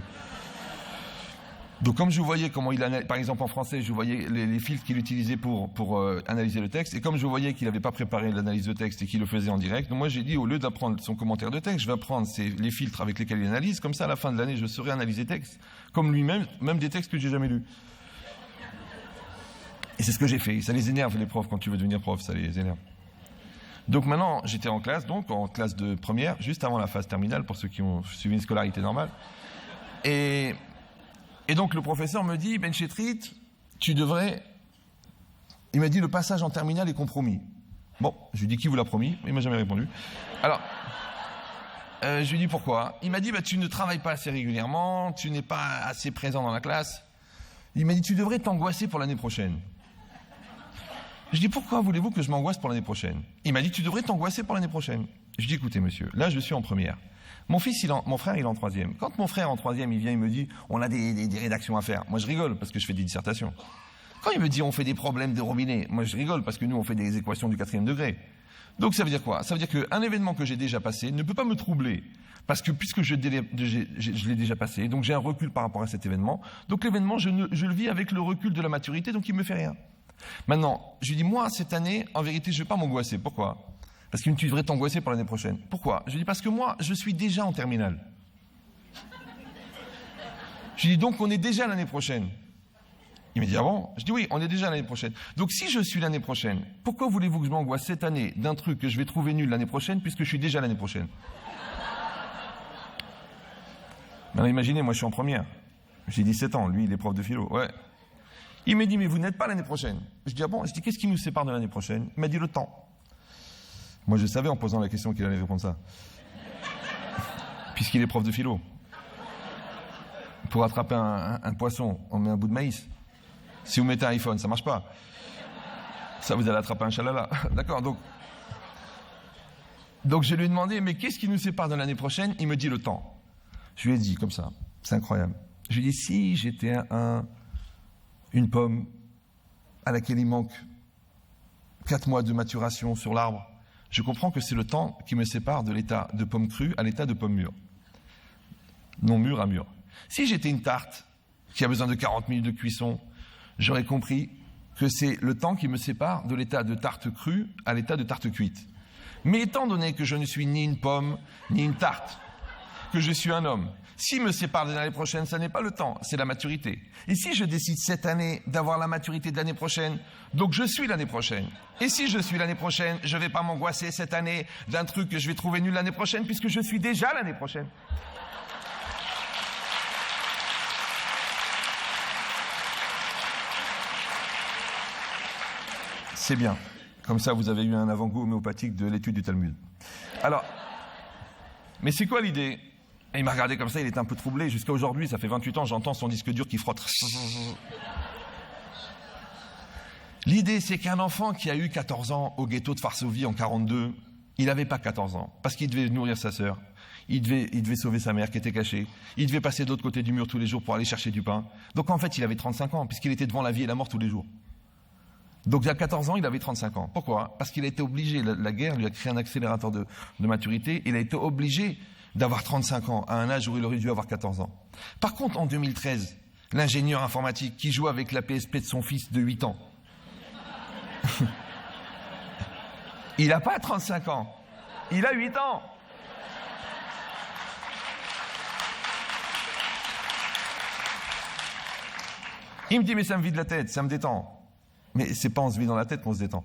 S2: Donc, comme je voyais comment par exemple en français, je voyais les filtres qu'il utilisait pour analyser le texte. Et comme je voyais qu'il n'avait pas préparé l'analyse de texte et qu'il le faisait en direct, donc moi, j'ai dit, au lieu d'apprendre son commentaire de texte, je vais apprendre les filtres avec lesquels il analyse. Comme ça, à la fin de l'année, je saurais analyser texte. Comme lui-même, même des textes que j'ai jamais lus. Et c'est ce que j'ai fait. Ça les énerve, les profs, quand tu veux devenir prof, ça les énerve. Donc maintenant, j'étais en classe de première, juste avant la phase terminale, pour ceux qui ont suivi une scolarité normale. Et donc le professeur me dit, Ben Chetrit, tu devrais... Il m'a dit, le passage en terminale est compromis. Bon, je lui dis, qui vous l'a promis? Il m'a jamais répondu. Alors, je lui dis pourquoi. Il m'a dit, tu ne travailles pas assez régulièrement, tu n'es pas assez présent dans la classe. Il m'a dit, tu devrais t'angoisser pour l'année prochaine. Je dis, pourquoi voulez-vous que je m'angoisse pour l'année prochaine? Il m'a dit, tu devrais t'angoisser pour l'année prochaine. Je dis, écoutez, monsieur, là, je suis en première. Mon frère, il est en troisième. Quand mon frère en troisième, il vient, il me dit, on a des rédactions à faire. Moi, je rigole parce que je fais des dissertations. Quand il me dit, on fait des problèmes de robinet, moi, je rigole parce que nous, on fait des équations du 4e degré. Donc, ça veut dire quoi? Ça veut dire qu'un événement que j'ai déjà passé ne peut pas me troubler. Parce que puisque je l'ai déjà passé, donc j'ai un recul par rapport à cet événement. Donc, l'événement, je le vis avec le recul de la maturité, donc il me fait rien. Maintenant, je lui dis, moi, cette année, en vérité, je vais pas m'angoisser. Pourquoi? Parce qu'il me dit, tu devrais t'angoisser pour l'année prochaine. Pourquoi? Je lui dis, parce que moi, je suis déjà en terminale. Je lui dis, donc on est déjà l'année prochaine. Il me dit, ah bon? Je dis, oui, on est déjà l'année prochaine. Donc si je suis l'année prochaine, pourquoi voulez-vous que je m'angoisse cette année d'un truc que je vais trouver nul l'année prochaine, puisque je suis déjà l'année prochaine? Maintenant, imaginez, moi je suis en première. J'ai 17 ans, lui il est prof de philo. Ouais. Il m'a dit, mais vous n'êtes pas l'année prochaine. Je dis, ah bon? Je dis, qu'est-ce qui nous sépare de l'année prochaine? Il m'a dit, le temps. Moi, je savais en posant la question qu'il allait répondre ça. Puisqu'il est prof de philo. Pour attraper un poisson, on met un bout de maïs. Si vous mettez un iPhone, ça marche pas. Ça, vous allez attraper un chalala. D'accord, donc je lui ai demandé, mais qu'est-ce qui nous sépare de l'année prochaine? Il me dit le temps. Je lui ai dit, comme ça, c'est incroyable. Je lui ai dit, si j'étais une pomme à laquelle il manque 4 mois de maturation sur l'arbre, je comprends que c'est le temps qui me sépare de l'état de pomme crue à l'état de pomme mûre. Non mûre à mûre. Si j'étais une tarte qui a besoin de 40 minutes de cuisson, j'aurais compris que c'est le temps qui me sépare de l'état de tarte crue à l'état de tarte cuite. Mais étant donné que je ne suis ni une pomme, ni une tarte, que je suis un homme, s'il me sépare de l'année prochaine, ça n'est pas le temps, c'est la maturité. Et si je décide cette année d'avoir la maturité de l'année prochaine, donc je suis l'année prochaine. Et si je suis l'année prochaine, je ne vais pas m'angoisser cette année d'un truc que je vais trouver nul l'année prochaine, puisque je suis déjà l'année prochaine. C'est bien. Comme ça, vous avez eu un avant-goût homéopathique de l'étude du Talmud. Alors, mais c'est quoi l'idée? Et il m'a regardé comme ça, il était un peu troublé. Jusqu'à aujourd'hui, ça fait 28 ans, j'entends son disque dur qui frotte. L'idée, c'est qu'un enfant qui a eu 14 ans au ghetto de Varsovie en 42, il n'avait pas 14 ans, parce qu'il devait nourrir sa sœur, il devait sauver sa mère qui était cachée, il devait passer de l'autre côté du mur tous les jours pour aller chercher du pain. Donc en fait, il avait 35 ans, puisqu'il était devant la vie et la mort tous les jours. Donc il y a 14 ans, il avait 35 ans. Pourquoi? Parce qu'il a été obligé, la guerre lui a créé un accélérateur de maturité, il a été obligé d'avoir 35 ans, à un âge où il aurait dû avoir 14 ans. Par contre, en 2013, l'ingénieur informatique qui joue avec la PSP de son fils de 8 ans, il n'a pas 35 ans, il a 8 ans. Il me dit, mais ça me vide la tête, ça me détend. Mais c'est pas on se vide dans la tête qu'on se détend.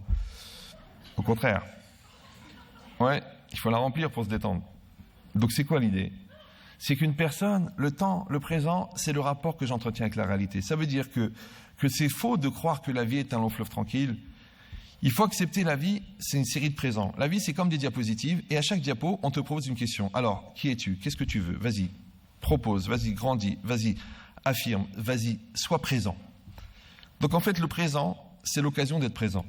S2: Au contraire. Ouais, il faut la remplir pour se détendre. Donc c'est quoi l'idée? C'est qu'une personne, le temps, le présent, c'est le rapport que j'entretiens avec la réalité. Ça veut dire que c'est faux de croire que la vie est un long fleuve tranquille. Il faut accepter la vie, c'est une série de présents. La vie, c'est comme des diapositives, et à chaque diapo, on te pose une question. Alors, qui es-tu? Qu'est-ce que tu veux? Vas-y, propose, vas-y, grandis, vas-y, affirme, vas-y, sois présent. Donc en fait, le présent, c'est l'occasion d'être présent.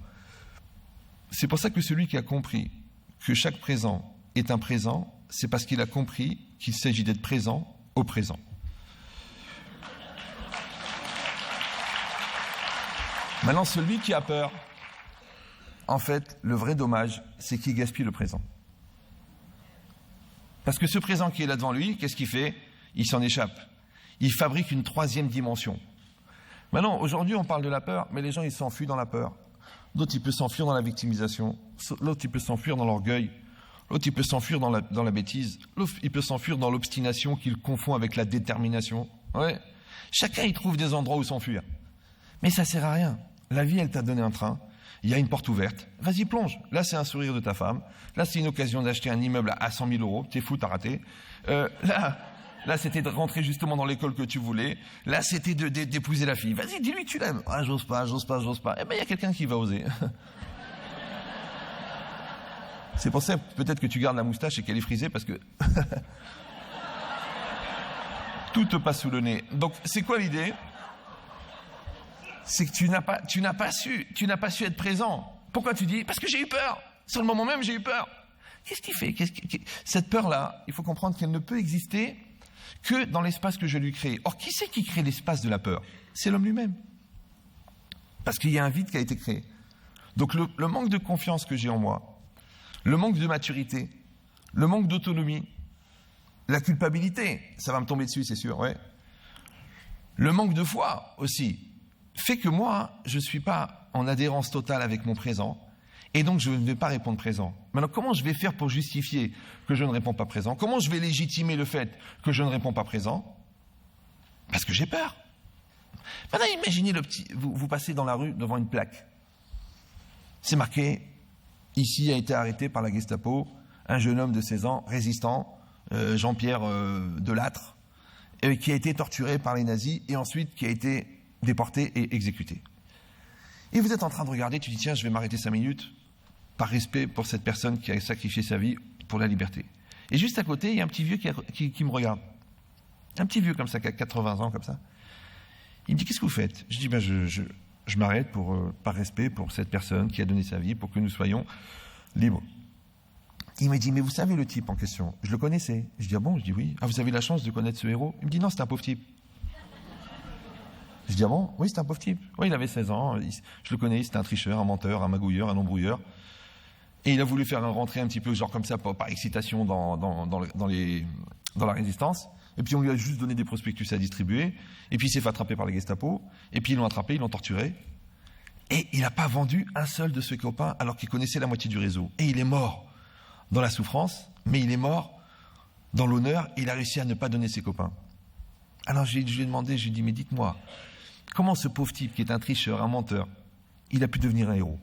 S2: C'est pour ça que celui qui a compris que chaque présent est un présent, c'est parce qu'il a compris qu'il s'agit d'être présent au présent. Maintenant, celui qui a peur, en fait, le vrai dommage, c'est qu'il gaspille le présent. Parce que ce présent qui est là devant lui, qu'est-ce qu'il fait? Il s'en échappe. Il fabrique une 3e dimension. Maintenant, aujourd'hui, on parle de la peur, mais les gens, ils s'enfuient dans la peur. D'autres, ils peuvent s'enfuir dans la victimisation. L'autre, il peut s'enfuir dans l'orgueil. L'autre, il peut s'enfuir dans la bêtise. L'autre, il peut s'enfuir dans l'obstination qu'il confond avec la détermination. Ouais. Chacun, il trouve des endroits où s'enfuir. Mais ça sert à rien. La vie, elle t'a donné un train. Il y a une porte ouverte. Vas-y, plonge. Là, c'est un sourire de ta femme. Là, c'est une occasion d'acheter un immeuble à 100 000 euros. T'es fou, t'as raté. Là, c'était de rentrer justement dans l'école que tu voulais. Là, c'était d'épouser la fille. Vas-y, dis-lui que tu l'aimes. Ah, j'ose pas. Eh ben, il y a quelqu'un qui va oser. C'est pour ça, peut-être que tu gardes la moustache et qu'elle est frisée parce que tout te passe sous le nez. Donc, c'est quoi l'idée? C'est que tu n'as pas su être présent. Pourquoi tu dis? Parce que j'ai eu peur. Sur le moment même, j'ai eu peur. Qu'est-ce qu'il fait? Cette peur-là, il faut comprendre qu'elle ne peut exister que dans l'espace que je lui crée. Or, qui c'est qui crée l'espace de la peur? C'est l'homme lui-même. Parce qu'il y a un vide qui a été créé. Donc le manque de confiance que j'ai en moi, le manque de maturité, le manque d'autonomie, la culpabilité, ça va me tomber dessus, c'est sûr, ouais. Le manque de foi aussi fait que moi, je ne suis pas en adhérence totale avec mon présent et donc je ne vais pas répondre présent. Maintenant, comment je vais faire pour justifier que je ne réponds pas présent? Comment je vais légitimer le fait que je ne réponds pas présent? Parce que j'ai peur. Maintenant, imaginez vous passez dans la rue devant une plaque. C'est marqué, ici a été arrêté par la Gestapo un jeune homme de 16 ans, résistant, Jean-Pierre Delattre, qui a été torturé par les nazis et ensuite qui a été déporté et exécuté. Et vous êtes en train de regarder, tu dis tiens, je vais m'arrêter 5 minutes par respect pour cette personne qui a sacrifié sa vie pour la liberté. Et juste à côté, il y a un petit vieux qui me regarde. Un petit vieux comme ça, qui a 80 ans comme ça. Il me dit qu'est-ce que vous faites? Je dis je m'arrête par respect pour cette personne qui a donné sa vie pour que nous soyons libres. Il m'a dit mais vous savez le type en question? Je le connaissais. Je dis ah bon? Je dis oui. Ah, vous avez la chance de connaître ce héros? Il me dit non, c'est un pauvre type. Je dis ah bon? Oui, c'est un pauvre type. Oui, il avait 16 ans, je le connais, c'était un tricheur, un menteur, un magouilleur, un embrouilleur. Et il a voulu faire rentrer un petit peu, genre comme ça, par excitation dans la résistance. Et puis on lui a juste donné des prospectus à distribuer. Et puis il s'est fait attraper par la Gestapo. Et puis ils l'ont attrapé, ils l'ont torturé. Et il n'a pas vendu un seul de ses copains alors qu'il connaissait la moitié du réseau. Et il est mort dans la souffrance, mais il est mort dans l'honneur. Et il a réussi à ne pas donner ses copains. Alors je lui ai demandé, je lui ai dit mais dites-moi, comment ce pauvre type qui est un tricheur, un menteur, il a pu devenir un héros?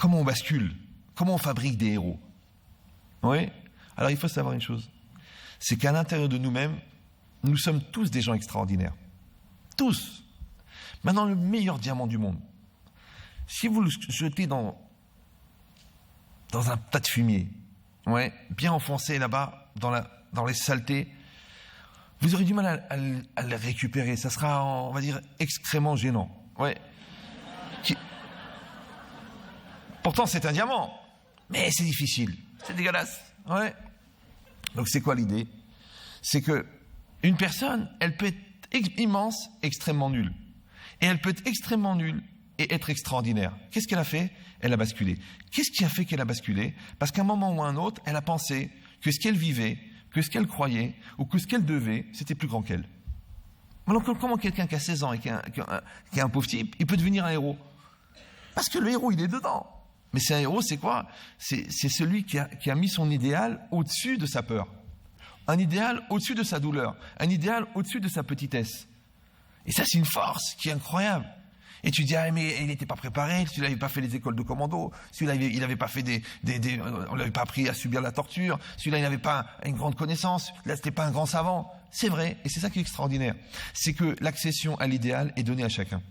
S2: Comment on bascule? Comment on fabrique des héros? Oui. Alors il faut savoir une chose, c'est qu'à l'intérieur de nous-mêmes, nous sommes tous des gens extraordinaires. Tous. Maintenant, le meilleur diamant du monde, si vous le jetez dans un tas de fumier, ouais, bien enfoncé là-bas, dans les saletés, vous aurez du mal à le récupérer. Ça sera, on va dire, extrêmement gênant. Ouais. Pourtant, c'est un diamant, mais c'est difficile. C'est dégueulasse. Ouais. Donc, c'est quoi l'idée? C'est que une personne, elle peut être immense, extrêmement nulle. Et elle peut être extrêmement nulle et être extraordinaire. Qu'est-ce qu'elle a fait? Elle a basculé. Qu'est-ce qui a fait qu'elle a basculé? Parce qu'à un moment ou à un autre, elle a pensé que ce qu'elle vivait, que ce qu'elle croyait, ou que ce qu'elle devait, c'était plus grand qu'elle. Alors comment quelqu'un qui a 16 ans et qui est un pauvre type, il peut devenir un héros? Parce que le héros, il est dedans. Mais c'est un héros, c'est quoi? C'est celui qui a mis son idéal au-dessus de sa peur. Un idéal au-dessus de sa douleur. Un idéal au-dessus de sa petitesse. Et ça, c'est une force qui est incroyable. Et tu dis, ah, mais il n'était pas préparé, celui-là n'avait pas fait les écoles de commando, celui-là, il n'avait pas fait on l'avait pas appris à subir la torture, celui-là, il n'avait pas une grande connaissance, là, c'était pas un grand savant. C'est vrai, et c'est ça qui est extraordinaire. C'est que l'accession à l'idéal est donnée à chacun.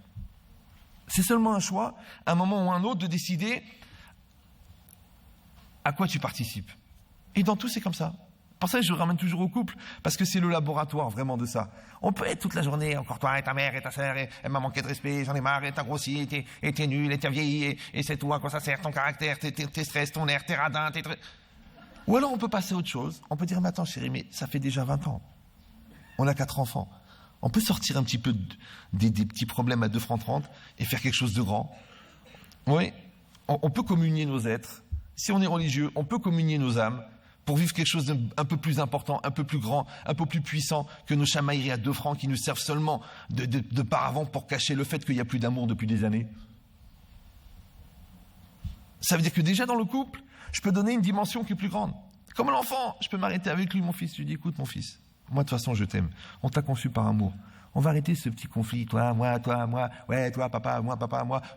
S2: C'est seulement un choix, à un moment ou à un autre, de décider à quoi tu participes. Et dans tout, c'est comme ça. Pour ça, je le ramène toujours au couple, parce que c'est le laboratoire vraiment de ça. On peut être toute la journée, encore toi et ta mère et ta sœur, et elle m'a manqué de respect, j'en ai marre, et t'as grossi, et t'es nul, et t'as vieilli, et c'est toi, à quoi ça sert, ton caractère, tes stress, ton air, tes radins, Ou alors on peut passer à autre chose, on peut dire, mais attends chérie, mais ça fait déjà 20 ans. On a 4 enfants. On peut sortir un petit peu des petits problèmes à 2 francs 30 et faire quelque chose de grand. Oui, on peut communier nos êtres. Si on est religieux, on peut communier nos âmes pour vivre quelque chose d'un peu plus important, un peu plus grand, un peu plus puissant que nos chamailleries à 2 francs qui nous servent seulement de paravent pour cacher le fait qu'il n'y a plus d'amour depuis des années. Ça veut dire que déjà dans le couple, je peux donner une dimension qui est plus grande. Comme l'enfant, je peux m'arrêter avec lui, mon fils. Je lui dis, écoute mon fils, moi de toute façon je t'aime. On t'a conçu par amour. On va arrêter ce petit conflit, toi, moi, ouais, toi, papa, moi,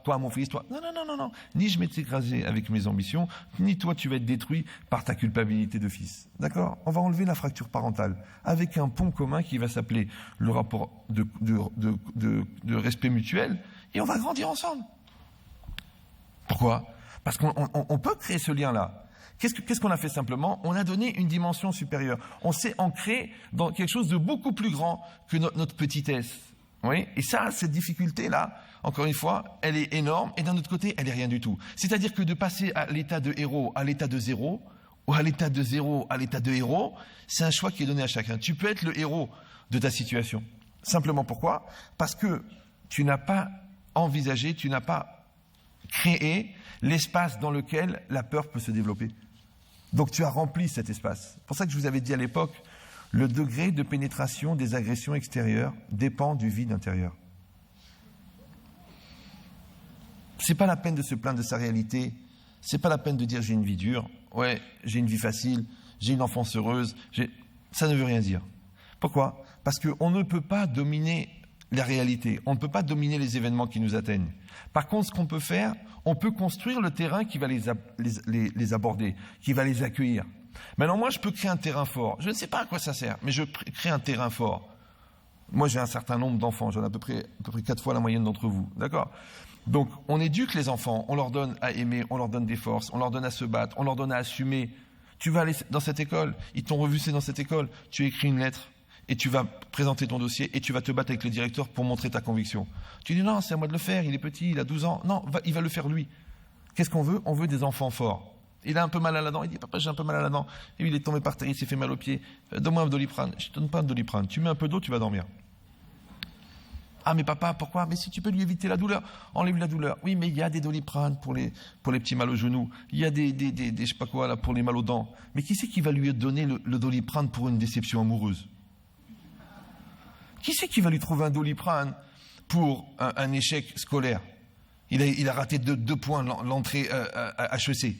S2: toi, mon fils, toi. Non. Ni je vais t'écraser avec mes ambitions, ni toi, tu vas être détruit par ta culpabilité de fils. D'accord? On va enlever la fracture parentale avec un pont commun qui va s'appeler le rapport de respect mutuel et on va grandir ensemble. Pourquoi? Parce qu'on peut créer ce lien-là. Qu'est-ce qu'on a fait simplement? On a donné une dimension supérieure. On s'est ancré dans quelque chose de beaucoup plus grand que notre petitesse. Oui, et ça, cette difficulté-là, encore une fois, elle est énorme, et d'un autre côté, elle est rien du tout. C'est-à-dire que de passer à l'état de héros à l'état de zéro, ou à l'état de zéro à l'état de héros, c'est un choix qui est donné à chacun. Tu peux être le héros de ta situation. Simplement pourquoi ? Parce que tu n'as pas envisagé, tu n'as pas créé l'espace dans lequel la peur peut se développer. Donc tu as rempli cet espace. C'est pour ça que je vous avais dit à l'époque, le degré de pénétration des agressions extérieures dépend du vide intérieur. C'est pas la peine de se plaindre de sa réalité, c'est pas la peine de dire j'ai une vie dure, ouais, j'ai une vie facile, j'ai une enfance heureuse, ça ne veut rien dire. Pourquoi ? Parce qu'on ne peut pas dominer la réalité, on ne peut pas dominer les événements qui nous atteignent. Par contre, ce qu'on peut faire, on peut construire le terrain qui va les aborder, qui va les accueillir. Maintenant, moi, je peux créer un terrain fort. Je ne sais pas à quoi ça sert, mais je crée un terrain fort. Moi, j'ai un certain nombre d'enfants. J'en ai à peu près 4 fois la moyenne d'entre vous. D'accord ? Donc, on éduque les enfants. On leur donne à aimer, on leur donne des forces, on leur donne à se battre, on leur donne à assumer. Tu vas aller dans cette école. Ils t'ont revu, c'est dans cette école. Tu écris une lettre et tu vas présenter ton dossier et tu vas te battre avec le directeur pour montrer ta conviction. Tu dis non, c'est à moi de le faire. Il est petit, il a 12 ans. Non, il va le faire lui. Qu'est-ce qu'on veut ? On veut des enfants forts. Il a un peu mal à la dent, il dit papa j'ai un peu mal à la dent, et il est tombé par terre, il s'est fait mal au pied, donne-moi un Doliprane. Je ne te donne pas un Doliprane, tu mets un peu d'eau, tu vas dormir. Ah mais papa, pourquoi ? Mais si tu peux lui éviter la douleur, enlève la douleur. Oui mais il y a des Doliprane pour les petits mal aux genoux, il y a des je sais pas quoi là pour les mal aux dents. Mais qui c'est qui va lui donner le Doliprane pour une déception amoureuse ? Qui c'est qui va lui trouver un Doliprane pour un échec scolaire ? Il a raté 2 points l'entrée à HEC.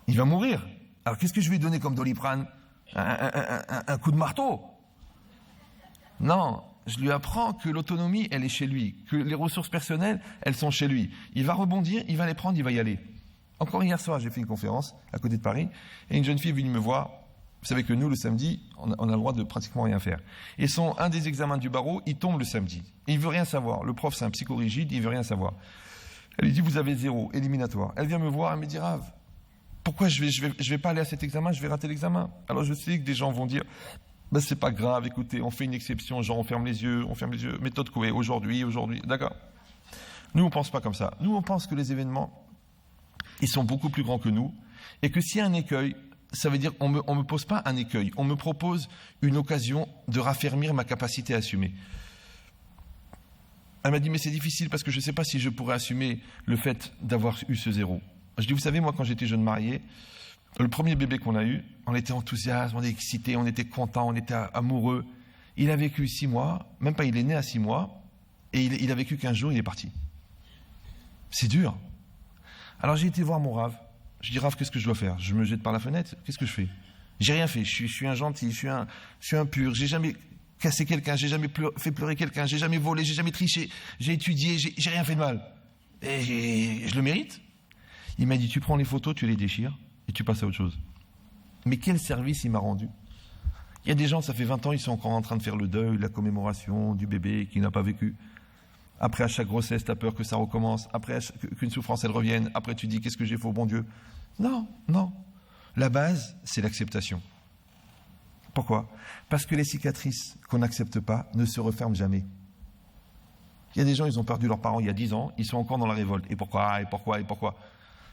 S2: Il va mourir. Alors qu'est-ce que je vais lui donner comme Doliprane ? Un coup de marteau ? Non, je lui apprends que l'autonomie, elle est chez lui, que les ressources personnelles, elles sont chez lui. Il va rebondir, il va les prendre, il va y aller. Encore hier soir, j'ai fait une conférence à côté de Paris, et une jeune fille est venue me voir. Vous savez que nous, le samedi, on a le droit de pratiquement rien faire. Et un des examens du barreau, il tombe le samedi. Et il veut rien savoir. Le prof, c'est un psychorigide, il veut rien savoir. Elle lui dit, vous avez 0, éliminatoire. Elle vient me voir, elle me dit, Rav, pourquoi je vais pas aller à cet examen, je vais rater l'examen. Alors je sais que des gens vont dire, ben c'est pas grave, écoutez, on fait une exception, genre on ferme les yeux, méthode Coué, aujourd'hui, d'accord. Nous on pense pas comme ça. Nous on pense que les événements, ils sont beaucoup plus grands que nous, et que s'il y a un écueil, ça veut dire on me pose pas un écueil, on me propose une occasion de raffermir ma capacité à assumer. Elle m'a dit, mais c'est difficile parce que je ne sais pas si je pourrais assumer le fait d'avoir eu ce 0. Je dis, vous savez, moi, quand j'étais jeune marié, le premier bébé qu'on a eu, on était enthousiaste, on était excité, on était content, on était amoureux. Il a vécu 6 mois, même pas, il est né à 6 mois, et il a vécu 15 jours, il est parti. C'est dur. Alors j'ai été voir mon Rav. Je dis, Rav, qu'est-ce que je dois faire ? Je me jette par la fenêtre, qu'est-ce que je fais ? J'ai rien fait, je suis un gentil, je suis un pur, j'ai jamais cassé quelqu'un, j'ai jamais fait pleurer quelqu'un, j'ai jamais volé, j'ai jamais triché, j'ai étudié, j'ai rien fait de mal. Et je le mérite ? Il m'a dit, tu prends les photos, tu les déchires et tu passes à autre chose. Mais quel service il m'a rendu ? Il y a des gens, ça fait 20 ans, ils sont encore en train de faire le deuil, la commémoration du bébé qui n'a pas vécu. Après, à chaque grossesse, tu as peur que ça recommence. Après, qu'une souffrance, elle revienne. Après, tu dis, qu'est-ce que j'ai fait au bon Dieu ? Non. La base, c'est l'acceptation. Pourquoi ? Parce que les cicatrices qu'on n'accepte pas ne se referment jamais. Il y a des gens, ils ont perdu leurs parents il y a 10 ans, ils sont encore dans la révolte. Et pourquoi ?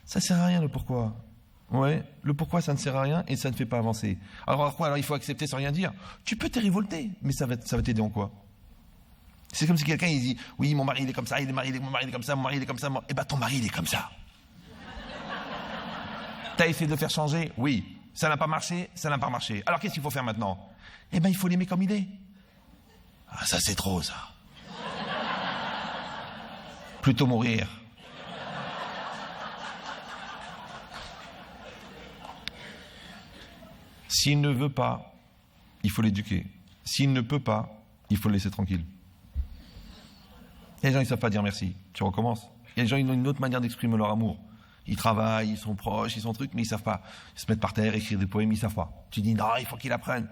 S2: Ça ne sert à rien, le pourquoi. Ouais, le pourquoi, ça ne sert à rien et ça ne fait pas avancer. Alors quoi ? Alors il faut accepter sans rien dire. Tu peux te révolter, mais ça va t'aider en quoi ? C'est comme si quelqu'un il dit, oui, mon mari il est comme ça, mon mari il est comme ça, mon mari il est comme ça. Eh ben ton mari il est comme ça. T'as essayé de le faire changer ? Oui. Ça n'a pas marché. Alors qu'est-ce qu'il faut faire maintenant ? Eh ben il faut l'aimer comme il est. Ah ça c'est trop ça. Plutôt mourir. S'il ne veut pas, il faut l'éduquer. S'il ne peut pas, il faut le laisser tranquille. Il y a des gens qui ne savent pas dire merci. Tu recommences. Il y a des gens qui ont une autre manière d'exprimer leur amour. Ils travaillent, ils sont proches, ils sont trucs, mais ils ne savent pas. Ils se mettent par terre, écrire des poèmes, ils ne savent pas. Tu dis non, il faut qu'ils apprennent.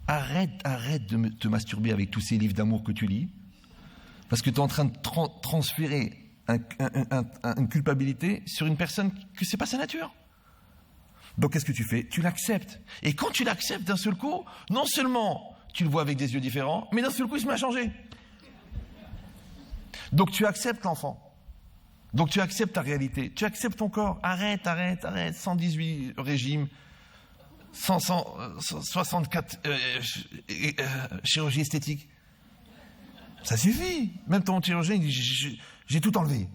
S2: Arrête de te masturber avec tous ces livres d'amour que tu lis. Parce que tu es en train de transférer une culpabilité sur une personne que ce n'est pas sa nature. Donc qu'est-ce que tu fais ? Tu l'acceptes. Et quand tu l'acceptes d'un seul coup, non seulement tu le vois avec des yeux différents, mais d'un seul coup il se met à changer. Donc tu acceptes l'enfant. Donc tu acceptes ta réalité. Tu acceptes ton corps. Arrête. 118 régimes. 164 chirurgies esthétiques. Ça suffit. Même ton chirurgien, il dit, j'ai tout enlevé.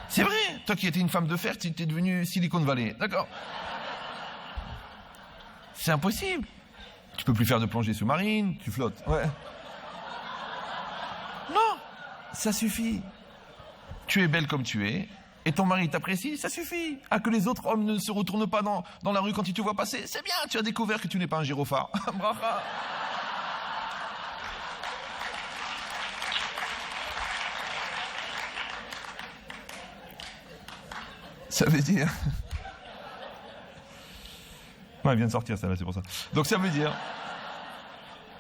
S2: C'est vrai. Toi qui étais une femme de fer, tu es devenue Silicon Valley. D'accord. C'est impossible. Tu peux plus faire de plongée sous-marine, tu flottes. Ouais. Non, ça suffit. Tu es belle comme tu es, et ton mari t'apprécie, ça suffit. Ah, que les autres hommes ne se retournent pas dans la rue quand ils te voient passer, c'est bien, tu as découvert que tu n'es pas un gyrophare. Bracha. Ça veut dire... Non, elle vient de sortir, ça là, c'est pour ça. Donc ça veut dire...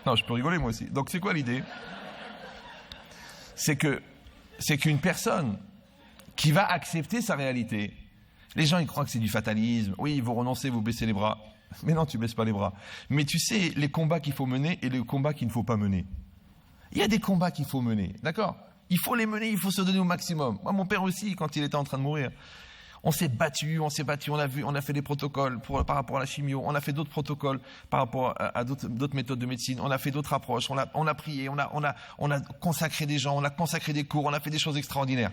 S2: Non, je peux rigoler moi aussi. Donc c'est quoi l'idée? C'est qu'une personne qui va accepter sa réalité, les gens ils croient que c'est du fatalisme, oui, vous renoncez, vous baissez les bras. Mais non, tu baisses pas les bras. Mais tu sais, les combats qu'il faut mener et les combats qu'il ne faut pas mener. Il y a des combats qu'il faut mener, d'accord? Il faut les mener, il faut se donner au maximum. Moi, mon père aussi, quand il était en train de mourir, on s'est battu, on a fait des protocoles par rapport à la chimio, on a fait d'autres protocoles par rapport à d'autres méthodes de médecine, on a fait d'autres approches, on a prié, on a consacré des gens, on a consacré des cours, on a fait des choses extraordinaires.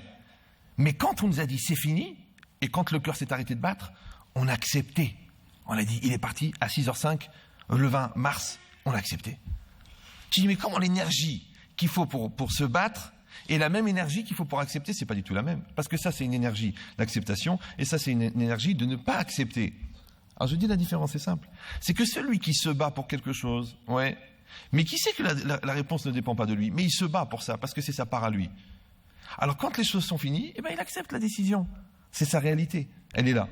S2: Mais quand on nous a dit c'est fini, et quand le cœur s'est arrêté de battre, on a accepté. On a dit il est parti à 6h05, le 20 mars, on a accepté. Tu dis mais comment l'énergie qu'il faut pour se battre et la même énergie qu'il faut pour accepter, c'est pas du tout la même. Parce que ça, c'est une énergie d'acceptation, et ça, c'est une énergie de ne pas accepter. Alors, je dis la différence, c'est simple. C'est que celui qui se bat pour quelque chose, ouais, mais qui sait que la réponse ne dépend pas de lui, mais il se bat pour ça, parce que c'est sa part à lui. Alors, quand les choses sont finies, eh ben, il accepte la décision. C'est sa réalité. Elle est là.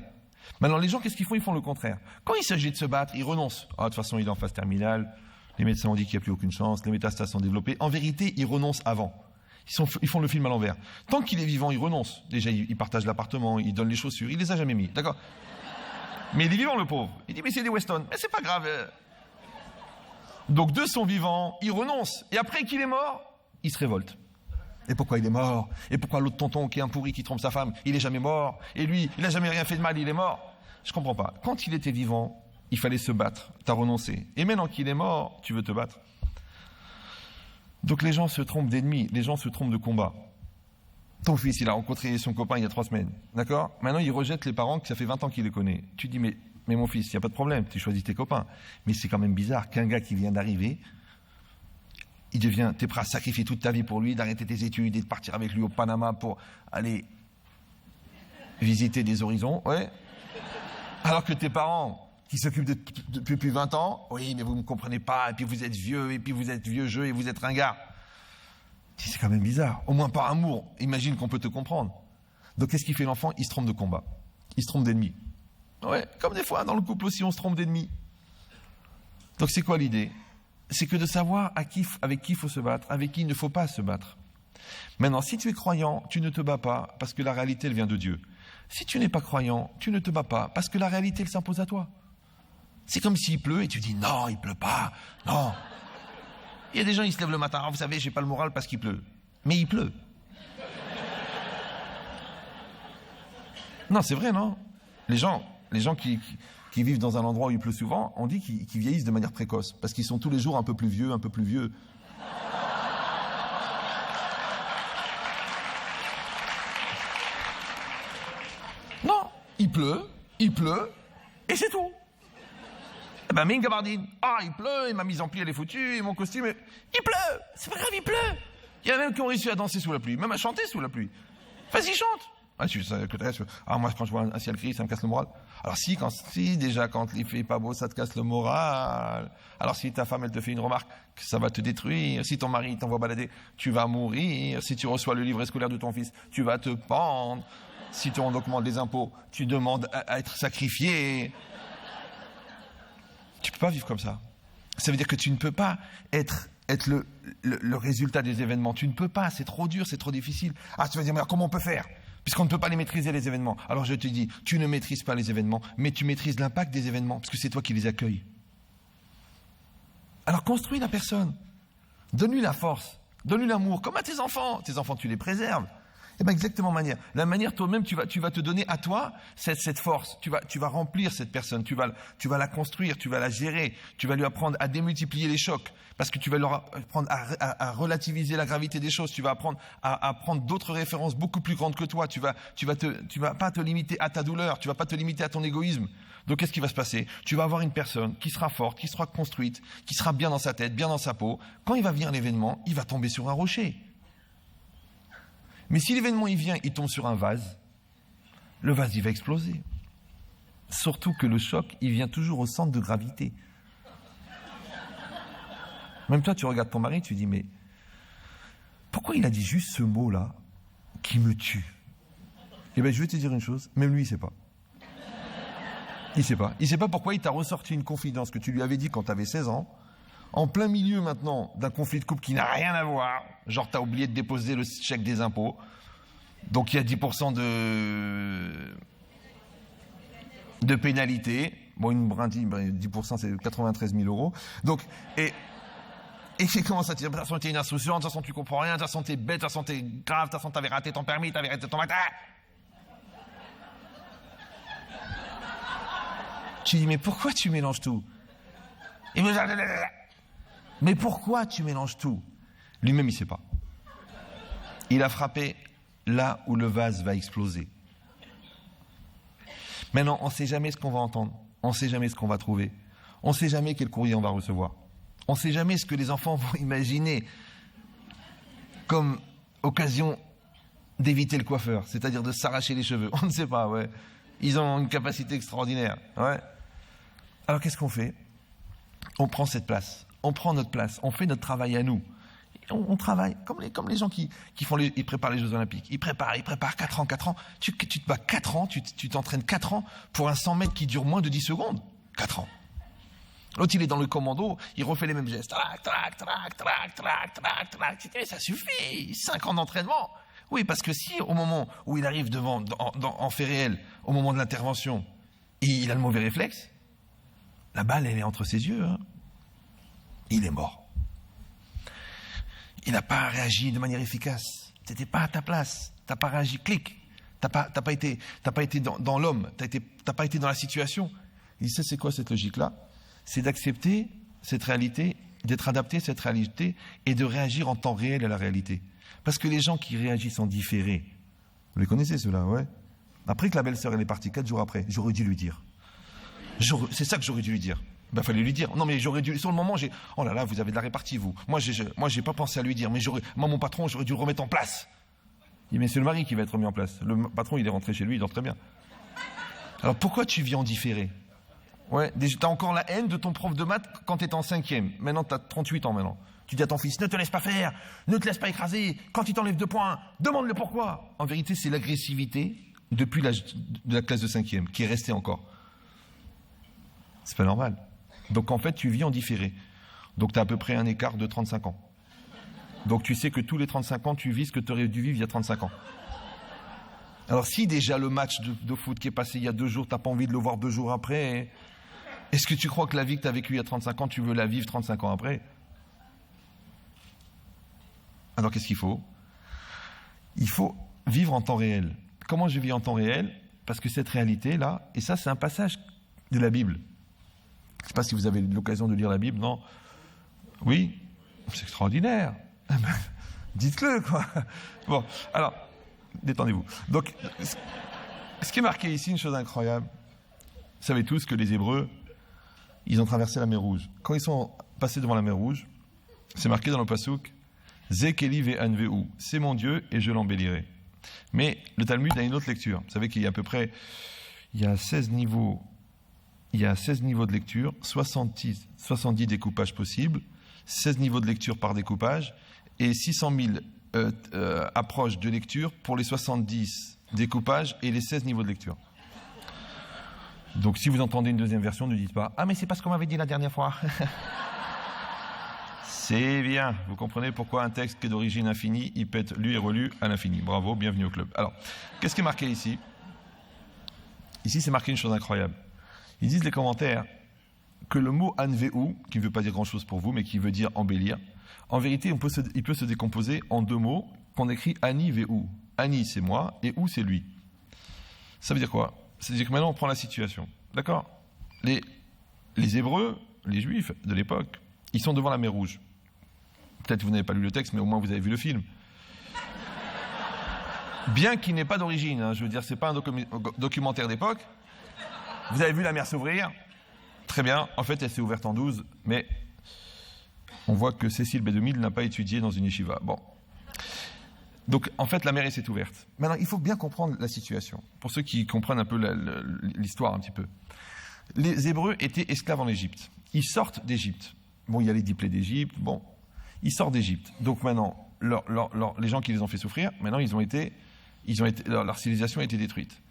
S2: Maintenant, les gens, qu'est-ce qu'ils font? Ils font le contraire. Quand il s'agit de se battre, ils renoncent. Ah, de toute façon, il est en phase terminale. Les médecins ont dit qu'il n'y a plus aucune chance. Les métastases sont développées. En vérité, ils renoncent avant. Ils font le film à l'envers. Tant qu'il est vivant, il renonce. Déjà, il partage l'appartement, il donne les chaussures, il les a jamais mis, d'accord? Mais il est vivant, le pauvre. Il dit, mais c'est des Weston. Mais c'est pas grave. Donc, de son vivant, il renonce. Et après qu'il est mort, il se révolte. Et pourquoi il est mort? Et pourquoi l'autre tonton qui est un pourri, qui trompe sa femme, il est jamais mort? Et lui, il a jamais rien fait de mal, il est mort? Je comprends pas. Quand il était vivant, il fallait se battre. T'as renoncé. Et maintenant qu'il est mort, tu veux te battre. Donc les gens se trompent d'ennemis, les gens se trompent de combat. Ton fils, il a rencontré son copain il y a 3 semaines, d'accord? Maintenant, il rejette les parents que ça fait 20 ans qu'il les connaît. Tu dis, mais mon fils, il n'y a pas de problème, tu choisis tes copains. Mais c'est quand même bizarre qu'un gars qui vient d'arriver, t'es prêt à sacrifier toute ta vie pour lui, d'arrêter tes études et de partir avec lui au Panama pour aller visiter des horizons, ouais? Alors que tes parents, qui s'occupent depuis 20 ans, oui, mais vous ne me comprenez pas, et puis vous êtes vieux, et puis vous êtes vieux jeu, et vous êtes ringard. C'est quand même bizarre. Au moins par amour, imagine qu'on peut te comprendre. Donc qu'est-ce qu'il fait l'enfant? Il se trompe de combat. Il se trompe d'ennemi. Ouais, comme des fois, dans le couple aussi, on se trompe d'ennemi. Donc c'est quoi l'idée? C'est que de savoir avec qui il faut se battre, avec qui il ne faut pas se battre. Maintenant, si tu es croyant, tu ne te bats pas, parce que la réalité, elle vient de Dieu. Si tu n'es pas croyant, tu ne te bats pas, parce que la réalité, elle s'impose à toi. C'est comme s'il pleut et tu dis non, il pleut pas, non. Il y a des gens, ils se lèvent le matin, ah, vous savez, j'ai pas le moral parce qu'il pleut. Mais il pleut. Non, c'est vrai, non? Les gens qui vivent dans un endroit où il pleut souvent, on dit qu'ils vieillissent de manière précoce, parce qu'ils sont tous les jours un peu plus vieux, un peu plus vieux. Non, il pleut, et c'est tout. Eh ben, mine gabardine. Ah, il pleut, et ma mise en pli, elle est foutue, et mon costume, il pleut! C'est pas grave, il pleut! Il y en a même qui ont réussi à danser sous la pluie, même à chanter sous la pluie. Vas-y, chante! Ah, moi, quand je vois un ciel gris, ça me casse le moral. Alors déjà, quand il fait pas beau, ça te casse le moral. Alors si ta femme, elle te fait une remarque, ça va te détruire. Si ton mari t'envoie balader, tu vas mourir. Si tu reçois le livret scolaire de ton fils, tu vas te pendre. Si on augmente les impôts, tu demandes à être sacrifié. Tu peux pas vivre comme ça. Ça veut dire que tu ne peux pas être le résultat des événements. Tu ne peux pas, c'est trop dur, c'est trop difficile. Ah, tu vas dire, mais alors comment on peut faire? Puisqu'on ne peut pas les maîtriser, les événements. Alors je te dis, tu ne maîtrises pas les événements, mais tu maîtrises l'impact des événements, parce que c'est toi qui les accueilles. Alors construis la personne. Donne-lui la force. Donne-lui l'amour, comme à tes enfants. Tes enfants, tu les préserves. Eh bien, exactement la manière, toi-même, tu vas te donner à toi cette force. Tu vas remplir cette personne. Tu vas la construire, tu vas la gérer. Tu vas lui apprendre à démultiplier les chocs. Parce que tu vas leur apprendre à relativiser la gravité des choses. Tu vas apprendre à prendre d'autres références beaucoup plus grandes que toi. Tu vas pas te limiter à ta douleur. Tu vas pas te limiter à ton égoïsme. Donc, qu'est-ce qui va se passer? Tu vas avoir une personne qui sera forte, qui sera construite, qui sera bien dans sa tête, bien dans sa peau. Quand il va venir l'événement, il va tomber sur un rocher. Mais si l'événement il vient, il tombe sur un vase, le vase il va exploser. Surtout que le choc, il vient toujours au centre de gravité. Même toi, tu regardes ton mari, tu dis, mais pourquoi il a dit juste ce mot-là qui me tue? Eh bien, je vais te dire une chose, même lui, il ne sait pas. Il sait pas. Il sait pas pourquoi il t'a ressorti une confidence que tu lui avais dit quand tu avais 16 ans, en plein milieu maintenant d'un conflit de couple qui n'a rien à voir, genre t'as oublié de déposer le chèque des impôts, donc il y a 10% de pénalité, bon une brindille, 10% c'est 93 000 euros, donc, et il commence à te dire, de toute façon t'es une insouciante, de toute façon tu comprends rien, de toute façon t'es bête, de toute façon t'es grave, de toute façon t'avais raté ton permis, t'avais raté ton matin. Tu dis, mais pourquoi tu mélanges tout? Mais pourquoi tu mélanges tout? Lui-même, il ne sait pas. Il a frappé là où le vase va exploser. Maintenant, on ne sait jamais ce qu'on va entendre. On ne sait jamais ce qu'on va trouver. On ne sait jamais quel courrier on va recevoir. On ne sait jamais ce que les enfants vont imaginer comme occasion d'éviter le coiffeur, c'est-à-dire de s'arracher les cheveux. On ne sait pas, ouais. Ils ont une capacité extraordinaire, ouais. Alors, qu'est-ce qu'on fait? On prend cette place. On prend notre place, on fait notre travail à nous. On travaille comme les gens qui préparent les Jeux Olympiques. Ils préparent 4 ans. Tu te bats 4 ans, tu t'entraînes 4 ans pour un 100 mètres qui dure moins de 10 secondes. 4 ans. L'autre, il est dans le commando, il refait les mêmes gestes. Et ça suffit. 5 ans d'entraînement. Oui, parce que si au moment où il arrive en fait réel, au moment de l'intervention, il a le mauvais réflexe, la balle, elle est entre ses yeux, hein. Il est mort. Il n'a pas réagi de manière efficace. Tu n'étais pas à ta place. Tu n'as pas réagi, clic. Tu n'as pas été dans l'homme. Tu n'as pas été dans la situation. Il dit, c'est quoi cette logique-là? C'est d'accepter cette réalité, d'être adapté à cette réalité et de réagir en temps réel à la réalité. Parce que les gens qui réagissent en différé, vous les connaissez ceux-là, ouais? Après que la belle-sœur elle est partie 4 jours après, j'aurais dû lui dire. C'est ça que j'aurais dû lui dire. Ben, fallait lui dire. Non, mais j'aurais dû. Sur le moment, oh là là, vous avez de la répartie, vous. Moi, j'ai pas pensé à lui dire, mais mon patron, j'aurais dû le remettre en place. Il dit, mais c'est le mari qui va être remis en place. Le patron, il est rentré chez lui, il dort très bien. Alors, pourquoi tu vis en différé? Ouais, t'as encore la haine de ton prof de maths quand t'étais en 5e. Maintenant, t'as 38 ans maintenant. Tu dis à ton fils, ne te laisse pas faire, ne te laisse pas écraser. Quand il t'enlève 2 points, demande-le pourquoi. En vérité, c'est l'agressivité depuis l'âge de la classe de 5e qui est restée encore. C'est pas normal. Donc en fait, tu vis en différé. Donc tu as à peu près un écart de 35 ans. Donc tu sais que tous les 35 ans, tu vis ce que tu aurais dû vivre il y a 35 ans. Alors si déjà le match de foot qui est passé il y a 2 jours, tu n'as pas envie de le voir 2 jours après, est-ce que tu crois que la vie que tu as vécue il y a 35 ans, tu veux la vivre 35 ans après? Alors qu'est-ce qu'il faut? Il faut vivre en temps réel. Comment je vis en temps réel? Parce que cette réalité-là, et ça c'est un passage de la Bible. Je ne sais pas si vous avez l'occasion de lire la Bible, non? Oui, c'est extraordinaire. Dites-le, quoi. Bon, alors, détendez-vous. Donc, ce qui est marqué ici, une chose incroyable. Vous savez tous que les Hébreux, ils ont traversé la mer Rouge. Quand ils sont passés devant la mer Rouge, c'est marqué dans le passouk, Zekeli ve'anveu, c'est mon Dieu et je l'embellirai. Mais le Talmud a une autre lecture. Vous savez qu'il y a à peu près, il y a 16 niveaux de lecture, 70 découpages possibles, 16 niveaux de lecture par découpage et 600 000 approches de lecture pour les 70 découpages et les 16 niveaux de lecture. Donc si vous entendez une deuxième version, ne dites pas « Ah mais c'est pas ce qu'on m'avait dit la dernière fois !» C'est bien, vous comprenez pourquoi un texte qui est d'origine infinie, il peut être lu et relu à l'infini. Bravo, bienvenue au club. Alors, qu'est-ce qui est marqué ici? Ici, c'est marqué une chose incroyable. Ils disent les commentaires que le mot anveu, qui ne veut pas dire grand-chose pour vous, mais qui veut dire embellir, En vérité, il peut se décomposer en deux mots qu'on écrit Ani ve ou. Ani, c'est moi, et ou, c'est lui. Ça veut dire quoi? C'est-à-dire que maintenant, on prend la situation. D'accord? Les Hébreux, les Juifs de l'époque, ils sont devant la mer Rouge. Peut-être que vous n'avez pas lu le texte, mais au moins vous avez vu le film. Bien qu'il n'ait pas d'origine, hein, je veux dire, c'est pas un documentaire d'époque. Vous avez vu la mer s'ouvrir? Très bien. En fait, elle s'est ouverte en 12, mais on voit que Cécile B2000 n'a pas étudié dans une yeshiva. Bon. Donc, en fait, la mer s'est ouverte. Maintenant, il faut bien comprendre la situation, pour ceux qui comprennent un peu l'histoire un petit peu. Les Hébreux étaient esclaves en Égypte. Ils sortent d'Égypte. Bon, il y a les 10 plaies d'Égypte. Bon, ils sortent d'Égypte. Donc maintenant, les gens qui les ont fait souffrir, maintenant, leur civilisation a été détruite.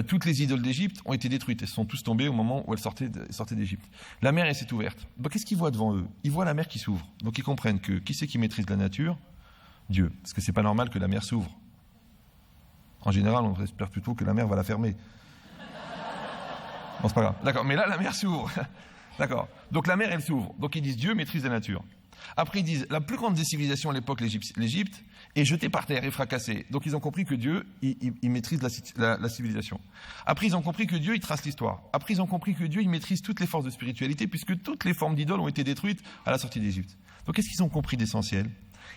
S2: Toutes les idoles d'Égypte ont été détruites. Elles sont tous tombées au moment où elles sortaient d'Égypte. La mer, elle s'est ouverte. Donc, qu'est-ce qu'ils voient devant eux? Ils voient la mer qui s'ouvre. Donc, ils comprennent que qui c'est qui maîtrise la nature? Dieu. Parce que c'est pas normal que la mer s'ouvre. En général, on espère plutôt que la mer va la fermer. Bon, c'est pas grave. D'accord. Mais là, la mer s'ouvre. D'accord. Donc, la mer, elle s'ouvre. Donc, ils disent Dieu maîtrise la nature. Après, ils disent la plus grande des civilisations à l'époque, l'Égypte, est jetée par terre et fracassée. Donc, ils ont compris que Dieu, il maîtrise la civilisation. Après, ils ont compris que Dieu, il trace l'histoire. Après, ils ont compris que Dieu, il maîtrise toutes les forces de spiritualité, puisque toutes les formes d'idoles ont été détruites à la sortie d'Égypte. Donc, qu'est-ce qu'ils ont compris d'essentiel?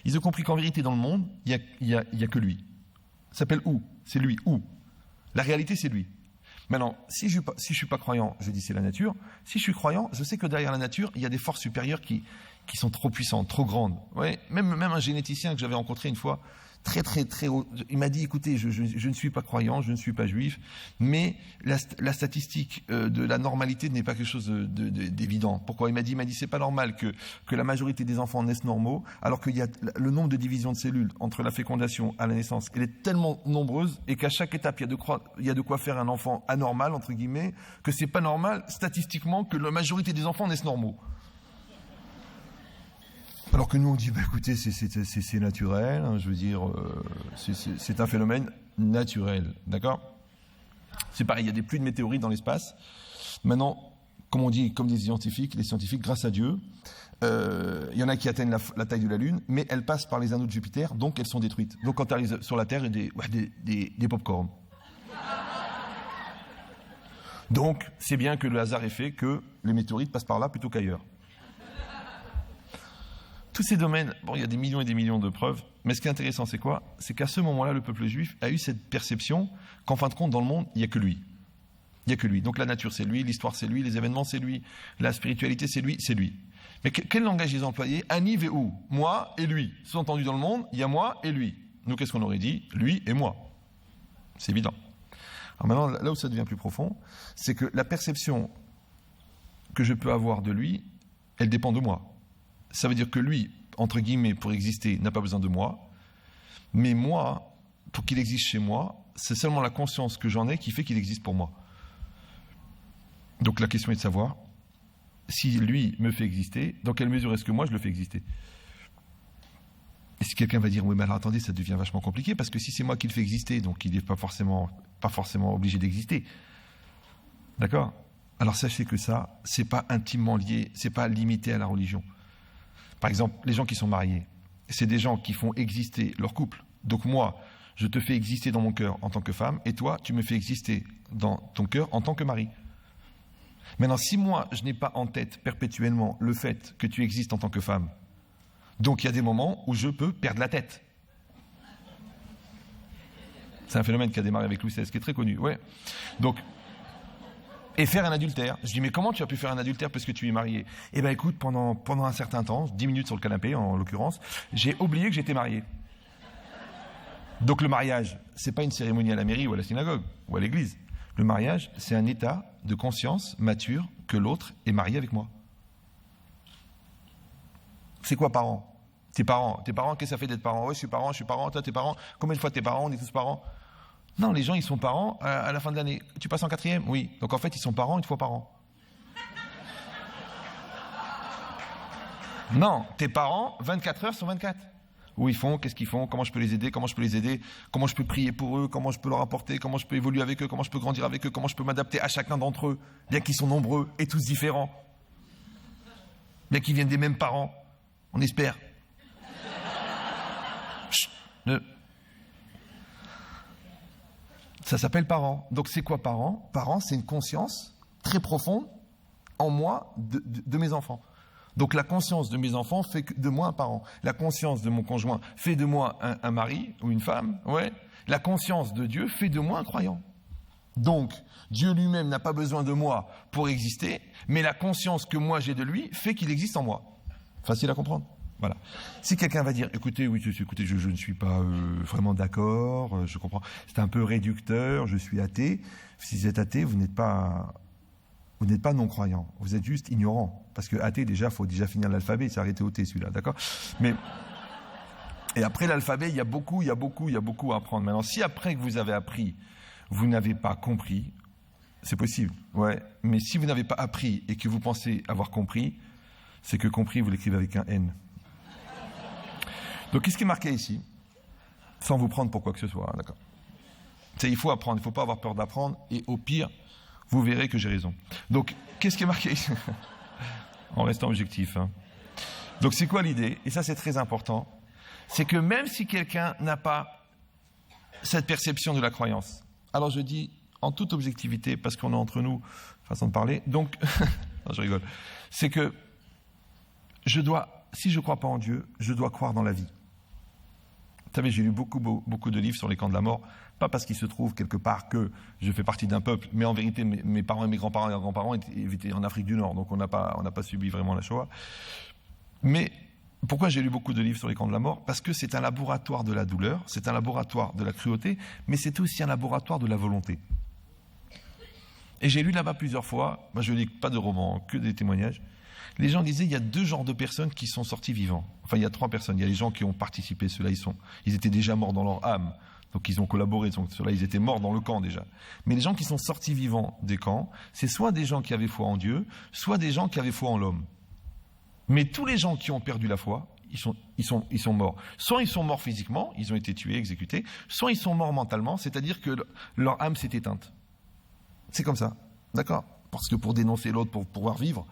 S2: Ils ont compris qu'en vérité, dans le monde, il y a que lui. Ça s'appelle où? C'est lui. Où? La réalité, c'est lui. Maintenant, si je suis pas croyant, je dis c'est la nature. Si je suis croyant, je sais que derrière la nature, il y a des forces supérieures qui sont trop puissantes, trop grandes. Ouais, même un généticien que j'avais rencontré une fois, très haut, il m'a dit, écoutez, je ne suis pas croyant, je ne suis pas juif, mais la statistique de la normalité n'est pas quelque chose d'évident. Pourquoi? Il m'a dit, c'est pas normal que la majorité des enfants naissent normaux, alors qu'il y a le nombre de divisions de cellules entre la fécondation à la naissance, elle est tellement nombreuse, et qu'à chaque étape, il y a de quoi faire un enfant anormal, entre guillemets, que c'est pas normal, statistiquement, que la majorité des enfants naissent normaux. Alors que nous on dit, écoutez, c'est naturel, hein, je veux dire, c'est un phénomène naturel, d'accord? C'est pareil, il y a des pluies de météorites dans l'espace. Maintenant, comme on dit, comme les scientifiques, grâce à Dieu, il y en a qui atteignent la taille de la Lune, mais elles passent par les anneaux de Jupiter, donc elles sont détruites. Donc quand elles arrivent sur la Terre, il y a des pop-corn. Donc, c'est bien que le hasard ait fait que les météorites passent par là plutôt qu'ailleurs. Tous ces domaines, bon, il y a des millions et des millions de preuves, mais ce qui est intéressant, c'est quoi? C'est qu'à ce moment-là, le peuple juif a eu cette perception qu'en fin de compte, dans le monde, il n'y a que lui. Il n'y a que lui. Donc la nature, c'est lui, l'histoire, c'est lui, les événements, c'est lui, la spiritualité, c'est lui, c'est lui. Mais quel langage ils ont employé? Ani ve ou, moi et lui. Sous-entendu dans le monde, il y a moi et lui. Nous, qu'est-ce qu'on aurait dit? Lui et moi. C'est évident. Alors maintenant, là où ça devient plus profond, c'est que la perception que je peux avoir de lui, elle dépend de moi. Ça veut dire que lui, entre guillemets, pour exister, n'a pas besoin de moi. Mais moi, pour qu'il existe chez moi, c'est seulement la conscience que j'en ai qui fait qu'il existe pour moi. Donc la question est de savoir, si lui me fait exister, dans quelle mesure est-ce que moi je le fais exister? Et si quelqu'un va dire, oui mais alors attendez, ça devient vachement compliqué, parce que si c'est moi qui le fais exister, donc il n'est pas forcément obligé d'exister. D'accord? Alors sachez que ça, c'est pas intimement lié, c'est pas limité à la religion. Par exemple, les gens qui sont mariés, c'est des gens qui font exister leur couple. Donc moi, je te fais exister dans mon cœur en tant que femme, et toi, tu me fais exister dans ton cœur en tant que mari. Maintenant, si moi, je n'ai pas en tête perpétuellement le fait que tu existes en tant que femme, donc il y a des moments où je peux perdre la tête. C'est un phénomène qui a démarré avec Louis XVI, qui est très connu. Ouais. Donc, et faire un adultère. Je dis, mais comment tu as pu faire un adultère parce que tu es marié? Eh bien écoute, pendant un certain temps, 10 minutes sur le canapé en l'occurrence, j'ai oublié que j'étais marié. Donc le mariage, c'est pas une cérémonie à la mairie ou à la synagogue ou à l'église. Le mariage, c'est un état de conscience mature que l'autre est marié avec moi. C'est quoi parent? Tes parents, qu'est-ce que ça fait d'être parent? Ouais, je suis parent, toi t'es parent. Combien de fois t'es parent? On est tous parents. Non, les gens, ils sont parents à la fin de l'année. Tu passes en 4e? Oui. Donc en fait, ils sont parents une fois par an. Non, tes parents, 24 heures sur 24. Où ils font, qu'est-ce qu'ils font, comment je peux les aider, comment je peux prier pour eux, comment je peux leur apporter, comment je peux évoluer avec eux, comment je peux grandir avec eux, comment je peux m'adapter à chacun d'entre eux, bien qu'ils sont nombreux et tous différents. Bien qu'ils viennent des mêmes parents, on espère. Ça s'appelle parent. Donc c'est quoi parent? Parent, c'est une conscience très profonde en moi de mes enfants. Donc la conscience de mes enfants fait de moi un parent. La conscience de mon conjoint fait de moi un mari ou une femme. Ouais. La conscience de Dieu fait de moi un croyant. Donc Dieu lui-même n'a pas besoin de moi pour exister, mais la conscience que moi j'ai de lui fait qu'il existe en moi. Facile à comprendre. Voilà. Si quelqu'un va dire, écoutez, je ne suis pas vraiment d'accord, je comprends, c'est un peu réducteur, je suis athée. Si vous êtes athée, vous n'êtes pas non-croyant, vous êtes juste ignorant. Parce que athée, déjà, il faut déjà finir l'alphabet, c'est arrêté au T celui-là, d'accord? Mais, et après l'alphabet, il y a beaucoup à apprendre. Maintenant, si après que vous avez appris, vous n'avez pas compris, c'est possible, ouais. Mais si vous n'avez pas appris et que vous pensez avoir compris, c'est que compris, vous l'écrivez avec un N. Donc, qu'est-ce qui est marqué ici? Sans vous prendre pour quoi que ce soit, hein, d'accord? Il faut apprendre, il ne faut pas avoir peur d'apprendre, et au pire, vous verrez que j'ai raison. Donc, qu'est-ce qui est marqué ici? En restant objectif. Hein. Donc, c'est quoi l'idée? Et ça, c'est très important. C'est que même si quelqu'un n'a pas cette perception de la croyance, alors je dis en toute objectivité, parce qu'on est entre nous, façon de parler, donc, non, je rigole, c'est que si je ne crois pas en Dieu, je dois croire dans la vie. Vous savez, j'ai lu beaucoup de livres sur les camps de la mort, pas parce qu'il se trouve quelque part que je fais partie d'un peuple, mais en vérité, mes parents et mes grands-parents étaient en Afrique du Nord, donc on n'a pas subi vraiment la Shoah. Mais pourquoi j'ai lu beaucoup de livres sur les camps de la mort? Parce que c'est un laboratoire de la douleur, c'est un laboratoire de la cruauté, mais c'est aussi un laboratoire de la volonté. Et j'ai lu là-bas plusieurs fois, moi je ne lis pas de romans, que des témoignages. Les gens disaient, il y a 2 genres de personnes qui sont sortis vivants. Enfin, il y a 3 personnes. Il y a les gens qui ont participé, ceux-là, ils étaient déjà morts dans leur âme. Donc, ils ont collaboré. Donc, ceux-là, ils étaient morts dans le camp, déjà. Mais les gens qui sont sortis vivants des camps, c'est soit des gens qui avaient foi en Dieu, soit des gens qui avaient foi en l'homme. Mais tous les gens qui ont perdu la foi, ils sont morts. Soit ils sont morts physiquement, ils ont été tués, exécutés, soit ils sont morts mentalement, c'est-à-dire que leur âme s'est éteinte. C'est comme ça. D'accord? Parce que pour dénoncer l'autre, pour pouvoir vivre,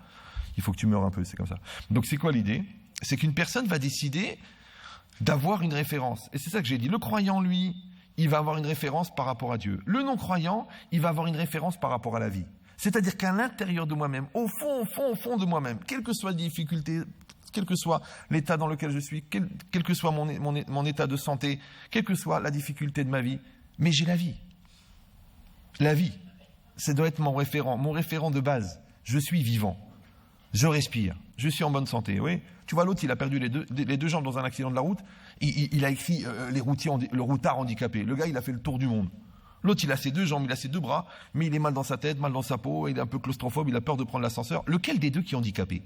S2: il faut que tu meurs un peu, c'est comme ça. Donc c'est quoi l'idée? C'est qu'une personne va décider d'avoir une référence. Et c'est ça que j'ai dit. Le croyant, lui, il va avoir une référence par rapport à Dieu. Le non-croyant, il va avoir une référence par rapport à la vie. C'est-à-dire qu'à l'intérieur de moi-même, au fond de moi-même, quelles que soient les difficultés, quel que soit l'état dans lequel je suis, quel que soit mon état de santé, quelle que soit la difficulté de ma vie, mais j'ai la vie. La vie, ça doit être mon référent de base. Je suis vivant. Je respire, je suis en bonne santé, oui. Tu vois, l'autre, il a perdu les deux jambes dans un accident de la route. Il a écrit le routard handicapé. Le gars, il a fait le tour du monde. L'autre, il a ses 2 jambes, il a ses 2 bras, mais il est mal dans sa tête, mal dans sa peau, il est un peu claustrophobe, il a peur de prendre l'ascenseur. Lequel des 2 qui est handicapé?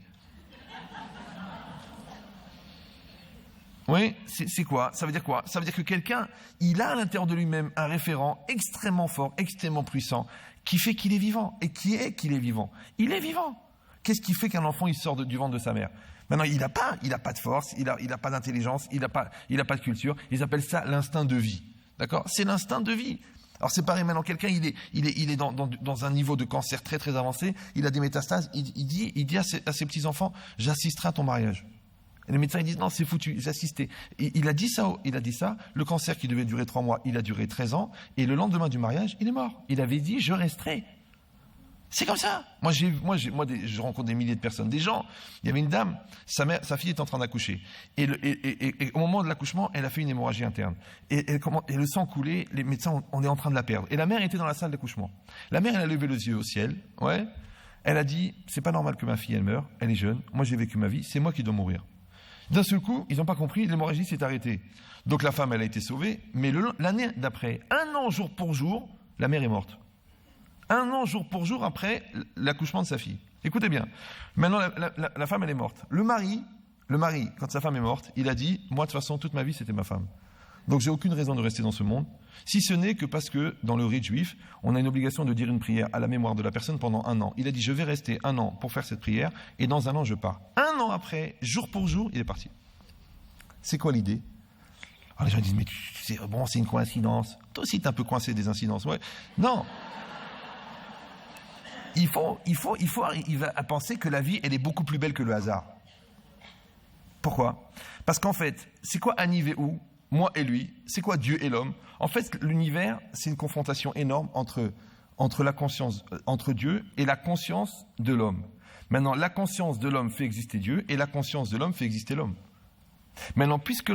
S2: Oui, c'est quoi? Ça veut dire quoi? Ça veut dire que quelqu'un, il a à l'intérieur de lui-même un référent extrêmement fort, extrêmement puissant, qui fait qu'il est vivant. Et qui est qu'il est vivant? Il est vivant. Qu'est-ce qui fait qu'un enfant il sort du ventre de sa mère? Maintenant, il n'a pas de force, il a pas d'intelligence, il n'a pas de culture. Ils appellent ça l'instinct de vie. D'accord? C'est l'instinct de vie. Alors c'est pareil, maintenant quelqu'un il est dans un niveau de cancer très très avancé, il a des métastases, il dit à ses petits enfants, j'assisterai à ton mariage. Et les médecins ils disent non, c'est foutu, j'assistais. Et il a dit ça, le cancer qui devait durer 3 mois, il a duré 13 ans, et le lendemain du mariage, il est mort. Il avait dit je resterai. C'est comme ça. Moi, je rencontre des milliers de personnes. Des gens, il y avait une dame, sa fille est en train d'accoucher. Et au moment de l'accouchement, elle a fait une hémorragie interne. Et le sang coulait, les médecins, on est en train de la perdre. Et la mère était dans la salle d'accouchement. La mère, elle a levé les yeux au ciel. Ouais. Elle a dit, c'est pas normal que ma fille, elle meure. Elle est jeune. Moi, j'ai vécu ma vie. C'est moi qui dois mourir. D'un seul coup, ils n'ont pas compris, l'hémorragie s'est arrêtée. Donc la femme, elle a été sauvée. Mais l'année d'après, 1 an jour pour jour, la mère est morte. 1 an jour pour jour après l'accouchement de sa fille. Écoutez bien. Maintenant, la femme, elle est morte. Le mari, quand sa femme est morte, il a dit, moi, de toute façon, toute ma vie, c'était ma femme. Donc, j'ai aucune raison de rester dans ce monde, si ce n'est que parce que, dans le rite juif, on a une obligation de dire une prière à la mémoire de la personne pendant 1 an. Il a dit, je vais rester 1 an pour faire cette prière, et dans 1 an, je pars. 1 an après, jour pour jour, il est parti. C'est quoi l'idée? Alors, les gens disent, mais c'est une coïncidence. Toi aussi, t'es un peu coincé des incidences. Ouais. Non. Il faut arriver à penser que la vie, elle est beaucoup plus belle que le hasard. Pourquoi? Parce qu'en fait, c'est quoi Annie Vehu? moi et lui. C'est quoi Dieu et l'homme? En fait, l'univers, c'est une confrontation énorme entre la conscience, entre Dieu et la conscience de l'homme. Maintenant, la conscience de l'homme fait exister Dieu et la conscience de l'homme fait exister l'homme. Maintenant, puisque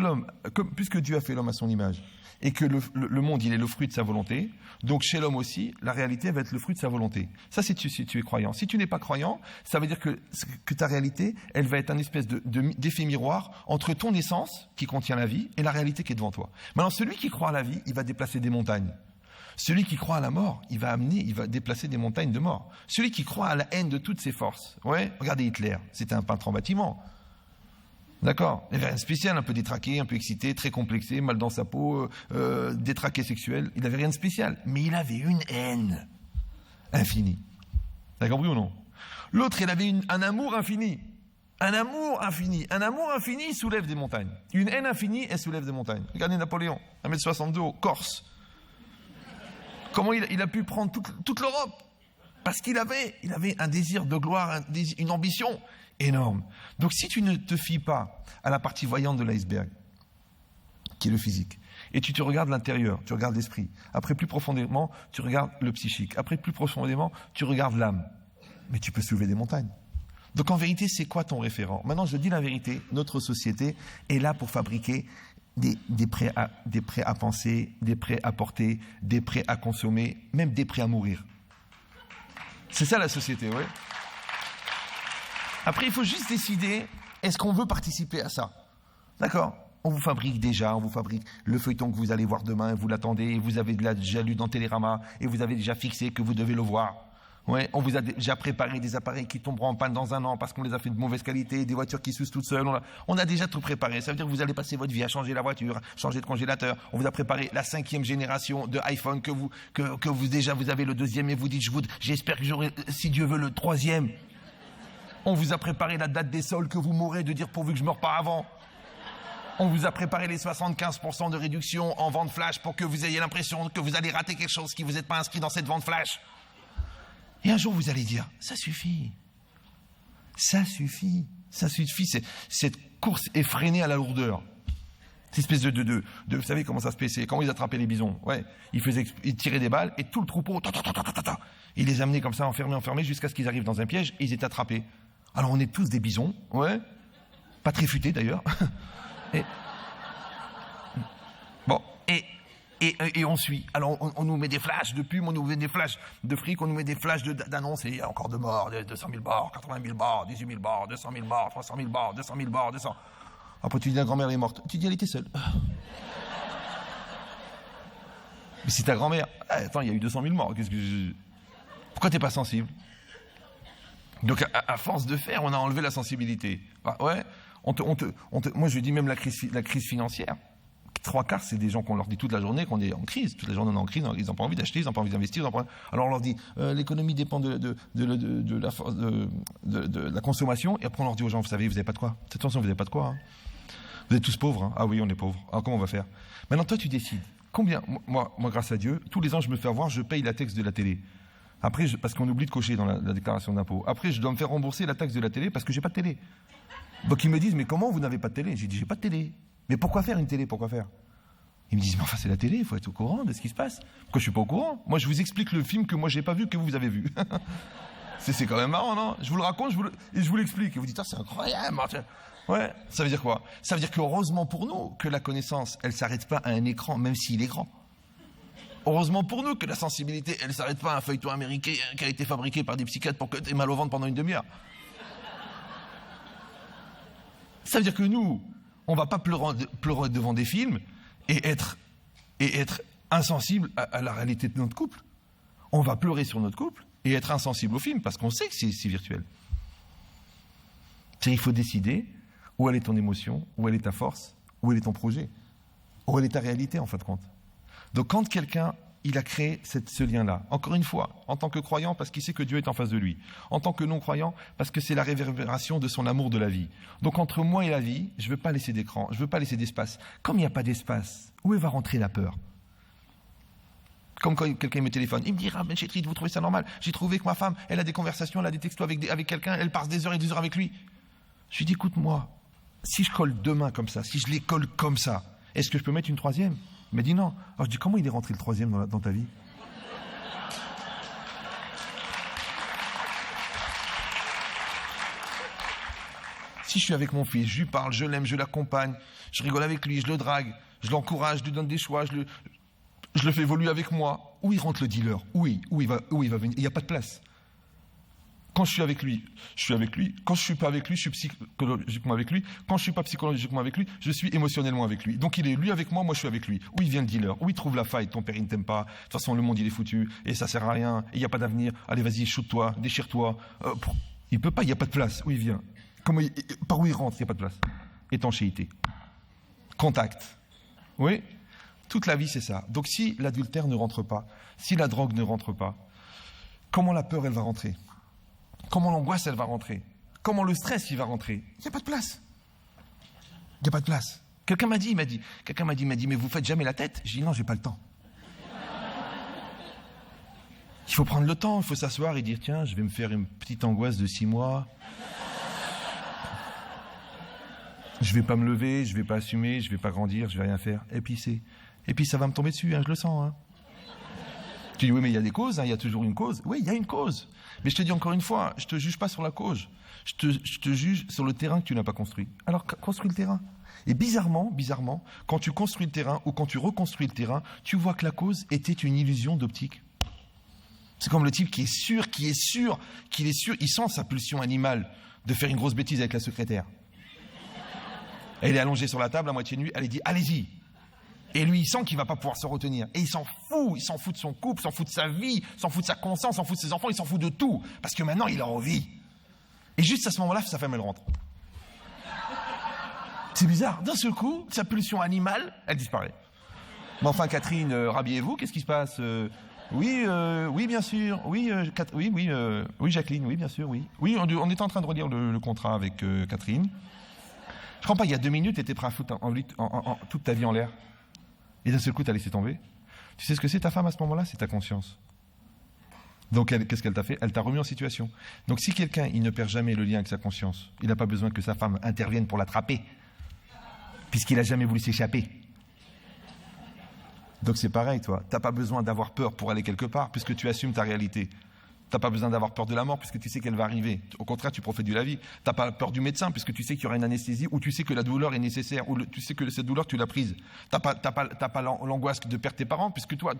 S2: Dieu a fait l'homme à son image et que le monde, il est le fruit de sa volonté, donc chez l'homme aussi, la réalité va être le fruit de sa volonté. Ça, c'est si tu es croyant. Si tu n'es pas croyant, ça veut dire que ta réalité, elle va être un espèce d'effet miroir entre ton essence, qui contient la vie, et la réalité qui est devant toi. Maintenant, celui qui croit à la vie, il va déplacer des montagnes. Celui qui croit à la mort, il va déplacer des montagnes de mort. Celui qui croit à la haine de toutes ses forces. Ouais, regardez Hitler, c'était un peintre en bâtiment. D'accord? Il avait rien de spécial, un peu détraqué, un peu excité, très complexé, mal dans sa peau, détraqué sexuel. Il n'avait rien de spécial. Mais il avait une haine infinie. T'as compris ou non? L'autre, il avait un amour infini. Un amour infini. Un amour infini soulève des montagnes. Une haine infinie, elle soulève des montagnes. Regardez Napoléon, 1m62 haut, Corse. Comment il a pu prendre toute l'Europe? Parce qu'il avait un désir de gloire, une ambition énorme. Donc si tu ne te fies pas à la partie voyante de l'iceberg, qui est le physique, et tu te regardes l'intérieur, tu regardes l'esprit, après plus profondément, tu regardes le psychique, après plus profondément, tu regardes l'âme, mais tu peux soulever des montagnes. Donc en vérité, c'est quoi ton référent? Maintenant, je dis la vérité, notre société est là pour fabriquer des prêts à penser, des prêts à porter, des prêts à consommer, même des prêts à mourir. C'est ça la société, oui. Après, il faut juste décider, est-ce qu'on veut participer à ça? D'accord? On vous fabrique le feuilleton que vous allez voir demain, vous l'attendez, et vous avez déjà lu dans Télérama, et vous avez déjà fixé que vous devez le voir. Ouais, on vous a déjà préparé des appareils qui tomberont en panne dans un an parce qu'on les a fait de mauvaise qualité, des voitures qui s'usent toutes seules. On a déjà tout préparé. Ça veut dire que vous allez passer votre vie à changer la voiture, changer de congélateur. On vous a préparé la 5e génération de iPhone que vous déjà vous avez le 2e et vous dites j'espère que j'aurai, si Dieu veut, le 3e. On vous a préparé la date des soldes que vous mourrez de dire pourvu que je meurs pas avant. On vous a préparé les 75% de réduction en vente flash pour que vous ayez l'impression que vous allez rater quelque chose si vous n'êtes pas inscrit dans cette vente flash. Et un jour, vous allez dire, ça suffit. Ça suffit. Ça suffit. Cette course effrénée à la lourdeur. Cette espèce de vous savez comment ça se passait? Comment ils attrapaient les bisons? Ouais. Ils tiraient des balles et tout le troupeau, ils les amenaient comme ça, enfermés, jusqu'à ce qu'ils arrivent dans un piège et ils étaient attrapés. Alors on est tous des bisons, ouais. Pas très futés d'ailleurs. Et on suit. Alors on nous met des flashs de pub, on nous met des flashs de fric, on nous met des flashs d'annonces et il y a encore de morts, 200 000 morts, 80 000 morts, 18 000 morts, 200 000 morts, 300 000 morts, 200 000 morts, 200. Après tu dis la grand-mère est morte. Tu dis elle était seule. Mais c'est ta grand-mère. Attends, il y a eu 200 000 morts. Pourquoi t'es pas sensible? Donc à force de faire, on a enlevé la sensibilité. Ouais. Moi je dis même la crise financière. 3/4, c'est des gens qu'on leur dit toute la journée qu'on est en crise. Toute la journée on est en crise, ils n'ont pas envie d'acheter, ils n'ont pas envie d'investir. Alors on leur dit l'économie dépend de la consommation. Et après on leur dit aux gens, vous savez, vous n'avez pas de quoi. Attention, vous n'avez pas de quoi. Hein. Vous êtes tous pauvres. Hein. Ah oui, on est pauvres. Alors comment on va faire? Maintenant toi tu décides. Combien? Moi grâce à Dieu, tous les ans je me fais avoir, je paye la taxe de la télé. Après, parce qu'on oublie de cocher dans la déclaration d'impôt. Après, je dois me faire rembourser la taxe de la télé parce que j'ai pas de télé. Donc ils me disent, mais comment vous n'avez pas de télé? J'ai dit, j'ai pas de télé. Mais pourquoi faire une télé? Pourquoi faire? Ils me disent, mais enfin c'est la télé, il faut être au courant de ce qui se passe. Pourquoi je suis pas au courant? Moi je vous explique le film que moi j'ai pas vu, que vous avez vu. c'est quand même marrant, non? Je vous le raconte, je vous l'explique. Et vous dites, c'est incroyable. Ouais, ça veut dire quoi? Ça veut dire que heureusement pour nous que la connaissance, elle s'arrête pas à un écran, même s'il est grand. Heureusement pour nous que la sensibilité, elle s'arrête pas à un feuilleton américain qui a été fabriqué par des psychiatres pour que tu aies mal au ventre pendant une demi-heure. Ça veut dire que nous, on va pas pleurer devant des films et être insensible à la réalité de notre couple. On va pleurer sur notre couple et être insensible au film parce qu'on sait que c'est virtuel. Il faut décider où elle est ton émotion, où elle est ta force, où elle est ton projet, où elle est ta réalité en fin de compte. Donc quand quelqu'un, il a créé ce lien-là, encore une fois, en tant que croyant, parce qu'il sait que Dieu est en face de lui, en tant que non-croyant, parce que c'est la réverbération de son amour de la vie. Donc entre moi et la vie, je ne veux pas laisser d'écran, je ne veux pas laisser d'espace. Comme il n'y a pas d'espace, où va rentrer la peur? Comme quand quelqu'un me téléphone, il me dit, Ben Chétrid, vous trouvez ça normal? J'ai trouvé que ma femme, elle a des conversations, elle a des textos avec quelqu'un, elle passe des heures et des heures avec lui. Je lui dis, écoute-moi, si je colle deux mains comme ça, si je les colle comme ça, est-ce que je peux mettre une troisième? Il m'a dit non. Alors je dis, comment il est rentré le troisième dans ta vie? Si je suis avec mon fils, je lui parle, je l'aime, je l'accompagne, je rigole avec lui, je le drague, je l'encourage, je lui donne des choix, je le fais évoluer avec moi. Où il rentre le dealer? Où il va venir? Il n'y a pas de place. Quand je suis avec lui, je suis avec lui. Quand je suis pas avec lui, je suis psychologiquement avec lui. Quand je suis pas psychologiquement avec lui, je suis émotionnellement avec lui. Donc il est lui avec moi, moi je suis avec lui. Où il vient le dealer? Où il trouve la faille? Ton père il ne t'aime pas. De toute façon le monde il est foutu et ça sert à rien. Et il n'y a pas d'avenir. Allez vas-y, shoot-toi, déchire-toi. Il peut pas, il n'y a pas de place. Où il vient? Par où il rentre? Il n'y a pas de place. Étanchéité. Contact. Oui. Toute la vie c'est ça. Donc si l'adultère ne rentre pas, si la drogue ne rentre pas, comment la peur elle va rentrer? Comment l'angoisse, elle va rentrer? Comment le stress, il va rentrer? Il n'y a pas de place. Il n'y a pas de place. Quelqu'un m'a dit, mais vous faites jamais la tête? J'ai dit, non, j'ai pas le temps. Il faut prendre le temps, il faut s'asseoir et dire, tiens, je vais me faire une petite angoisse de 6 mois. Je vais pas me lever, je vais pas assumer, je vais pas grandir, je vais rien faire. Et puis ça va me tomber dessus, hein, je le sens, hein. Tu dis, oui, mais il y a des causes, hein, il y a toujours une cause. Oui, il y a une cause. Mais je te dis encore une fois, je ne te juge pas sur la cause. Je te juge sur le terrain que tu n'as pas construit. Alors, construis le terrain. Et bizarrement, quand tu construis le terrain ou quand tu reconstruis le terrain, tu vois que la cause était une illusion d'optique. C'est comme le type qui est sûr, il sent sa pulsion animale de faire une grosse bêtise avec la secrétaire. Elle est allongée sur la table à moitié nue, elle lui dit, allez-y. Et lui, il sent qu'il ne va pas pouvoir se retenir. Et il s'en fout de son couple, s'en fout de sa vie, s'en fout de sa conscience, s'en fout de ses enfants, il s'en fout de tout. Parce que maintenant, il a envie. Et juste à ce moment-là, sa femme, elle rentre. C'est bizarre. D'un seul coup, sa pulsion animale, elle disparaît. Mais enfin, Catherine, rhabillez-vous, qu'est-ce qui se passe? Oui, bien sûr. Oui, Jacqueline, oui, bien sûr, oui. Oui, on était en train de relire le contrat avec Catherine. Je crois pas, il y a 2 minutes, tu étais prêt à foutre toute ta vie en l'air. Et d'un seul coup, tu as laissé tomber. Tu sais ce que c'est ta femme à ce moment-là? C'est ta conscience. Donc, qu'est-ce qu'elle t'a fait? Elle t'a remis en situation. Donc, si quelqu'un, il ne perd jamais le lien avec sa conscience, il n'a pas besoin que sa femme intervienne pour l'attraper, puisqu'il n'a jamais voulu s'échapper. Donc, c'est pareil, toi. Tu n'as pas besoin d'avoir peur pour aller quelque part, puisque tu assumes ta réalité. Tu n'as pas besoin d'avoir peur de la mort, puisque tu sais qu'elle va arriver. Au contraire, tu profites de la vie. Tu n'as pas peur du médecin, puisque tu sais qu'il y aura une anesthésie, ou tu sais que la douleur est nécessaire, ou tu sais que cette douleur, tu l'as prise. Tu n'as pas l'angoisse de perdre tes parents, puisque toi,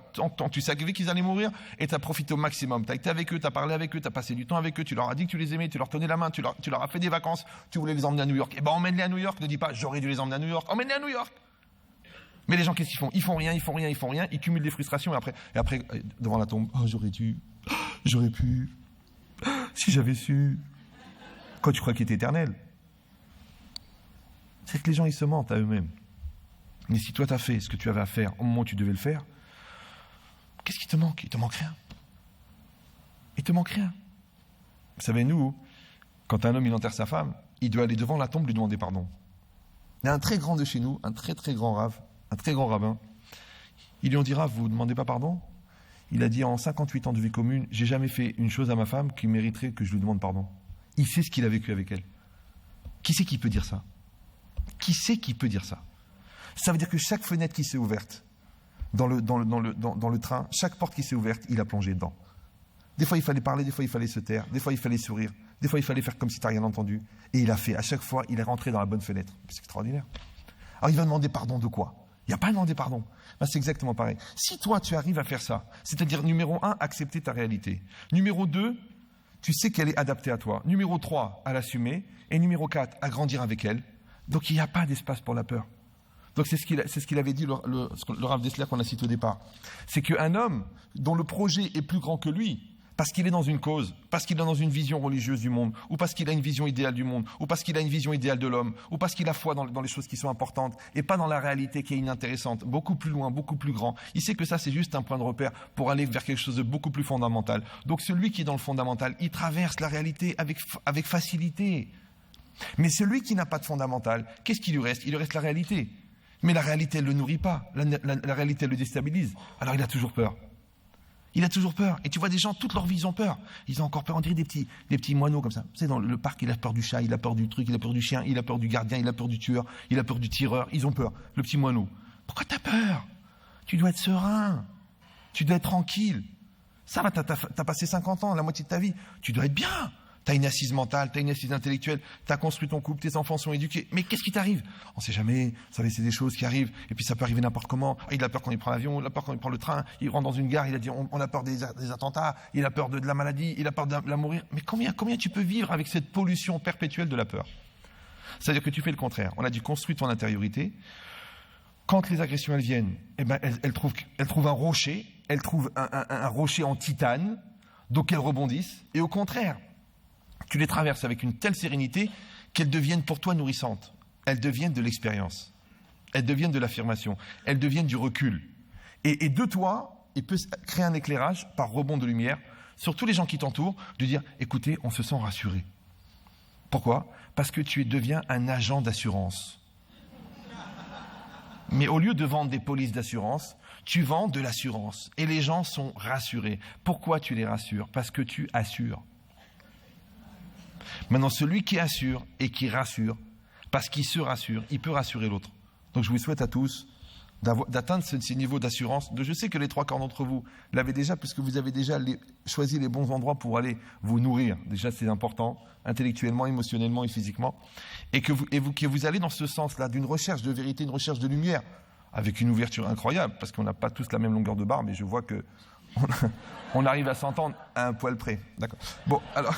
S2: tu savais qu'ils allaient mourir, et tu as profité au maximum. Tu as été avec eux, tu as parlé avec eux, tu as passé du temps avec eux, tu leur as dit que tu les aimais, tu leur tenais la main, tu leur as fait des vacances, tu voulais les emmener à New York. Eh ben, emmène-les à New York, ne dis pas, j'aurais dû les emmener à New York, emmène-les à New York. Mais les gens, qu'est-ce qu'ils font? Ils font rien, ils cumulent des frustrations, et après, devant la tombe, oh, j'aurais dû, j'aurais pu. Si j'avais su, quand tu crois qu'il est éternel, c'est que les gens ils se mentent à eux-mêmes. Mais si toi tu as fait ce que tu avais à faire au moment où tu devais le faire, qu'est-ce qui te manque? Il te manque rien. Il te manque rien. Vous savez, nous, quand un homme il enterre sa femme, il doit aller devant la tombe lui demander pardon. Il y a un très grand de chez nous, un très très grand rave, un très grand rabbin. Ils lui ont dit, Rav, vous ne demandez pas pardon? Il a dit, en 58 ans de vie commune, j'ai jamais fait une chose à ma femme qui mériterait que je lui demande pardon. Il sait ce qu'il a vécu avec elle. Qui c'est qui peut dire ça? Qui c'est qui peut dire ça? Ça veut dire que chaque fenêtre qui s'est ouverte dans le train, chaque porte qui s'est ouverte, il a plongé dedans. Des fois, il fallait parler, des fois, il fallait se taire, des fois, il fallait sourire, des fois, il fallait faire comme si tu n'as rien entendu. Et il a fait. À chaque fois, il est rentré dans la bonne fenêtre. C'est extraordinaire. Alors, il va demander pardon de quoi? Il n'y a pas à demander pardon. Ben, c'est exactement pareil. Si toi, tu arrives à faire ça, c'est-à-dire, numéro 1, accepter ta réalité. Numéro 2, tu sais qu'elle est adaptée à toi. Numéro 3, à l'assumer. Et numéro 4, à grandir avec elle. Donc, il n'y a pas d'espace pour la peur. Donc, c'est ce qu'il avait dit, le Rav Dessler qu'on a cité au départ. C'est qu'un homme dont le projet est plus grand que lui, parce qu'il est dans une cause, parce qu'il est dans une vision religieuse du monde, ou parce qu'il a une vision idéale du monde, ou parce qu'il a une vision idéale de l'homme, ou parce qu'il a foi dans les choses qui sont importantes, et pas dans la réalité qui est inintéressante, beaucoup plus loin, beaucoup plus grand. Il sait que ça, c'est juste un point de repère pour aller vers quelque chose de beaucoup plus fondamental. Donc celui qui est dans le fondamental, il traverse la réalité avec facilité. Mais celui qui n'a pas de fondamental, qu'est-ce qu'il lui reste? Il lui reste la réalité. Mais la réalité, elle ne le nourrit pas. La réalité, elle le déstabilise. Alors il a toujours peur. Il a toujours peur. Et tu vois des gens, toute leur vie, ils ont peur. Ils ont encore peur. On dirait des petits moineaux comme ça. Tu sais, dans le parc, il a peur du chat, il a peur du truc, il a peur du chien, il a peur du gardien, il a peur du tueur, il a peur du tireur. Ils ont peur. Le petit moineau. Pourquoi t'as peur? Tu dois être serein. Tu dois être tranquille. Ça va, t'as passé 50 ans, la moitié de ta vie. Tu dois être bien. T'as une assise mentale, t'as une assise intellectuelle, t'as construit ton couple, tes enfants sont éduqués. Mais qu'est-ce qui t'arrive? On sait jamais. Vous savez, c'est des choses qui arrivent. Et puis ça peut arriver n'importe comment. Il a peur quand il prend l'avion, il a peur quand il prend le train. Il rentre dans une gare, il a dit on a peur des attentats, il a peur de la maladie, il a peur de la mourir. Mais combien tu peux vivre avec cette pollution perpétuelle de la peur? C'est-à-dire que tu fais le contraire. On a dit construis ton intériorité. Quand les agressions elles viennent, eh ben elles trouvent un rocher, elles trouvent un rocher en titane, donc elles rebondissent. Et au contraire, tu les traverses avec une telle sérénité qu'elles deviennent pour toi nourrissantes. Elles deviennent de l'expérience. Elles deviennent de l'affirmation. Elles deviennent du recul. Et de toi, il peut créer un éclairage par rebond de lumière sur tous les gens qui t'entourent, de dire, écoutez, on se sent rassuré. Pourquoi? Parce que tu deviens un agent d'assurance. Mais au lieu de vendre des polices d'assurance, tu vends de l'assurance. Et les gens sont rassurés. Pourquoi tu les rassures? Parce que tu assures. Maintenant, celui qui assure et qui rassure, parce qu'il se rassure, il peut rassurer l'autre. Donc je vous souhaite à tous d'atteindre ce niveau d'assurance. Je sais que les 3/4 d'entre vous l'avez déjà, puisque vous avez déjà choisi les bons endroits pour aller vous nourrir. Déjà, c'est important, intellectuellement, émotionnellement et physiquement. Et que vous allez dans ce sens-là, d'une recherche de vérité, une recherche de lumière, avec une ouverture incroyable, parce qu'on n'a pas tous la même longueur de barbe, mais je vois que on arrive à s'entendre à un poil près. D'accord. Bon, alors...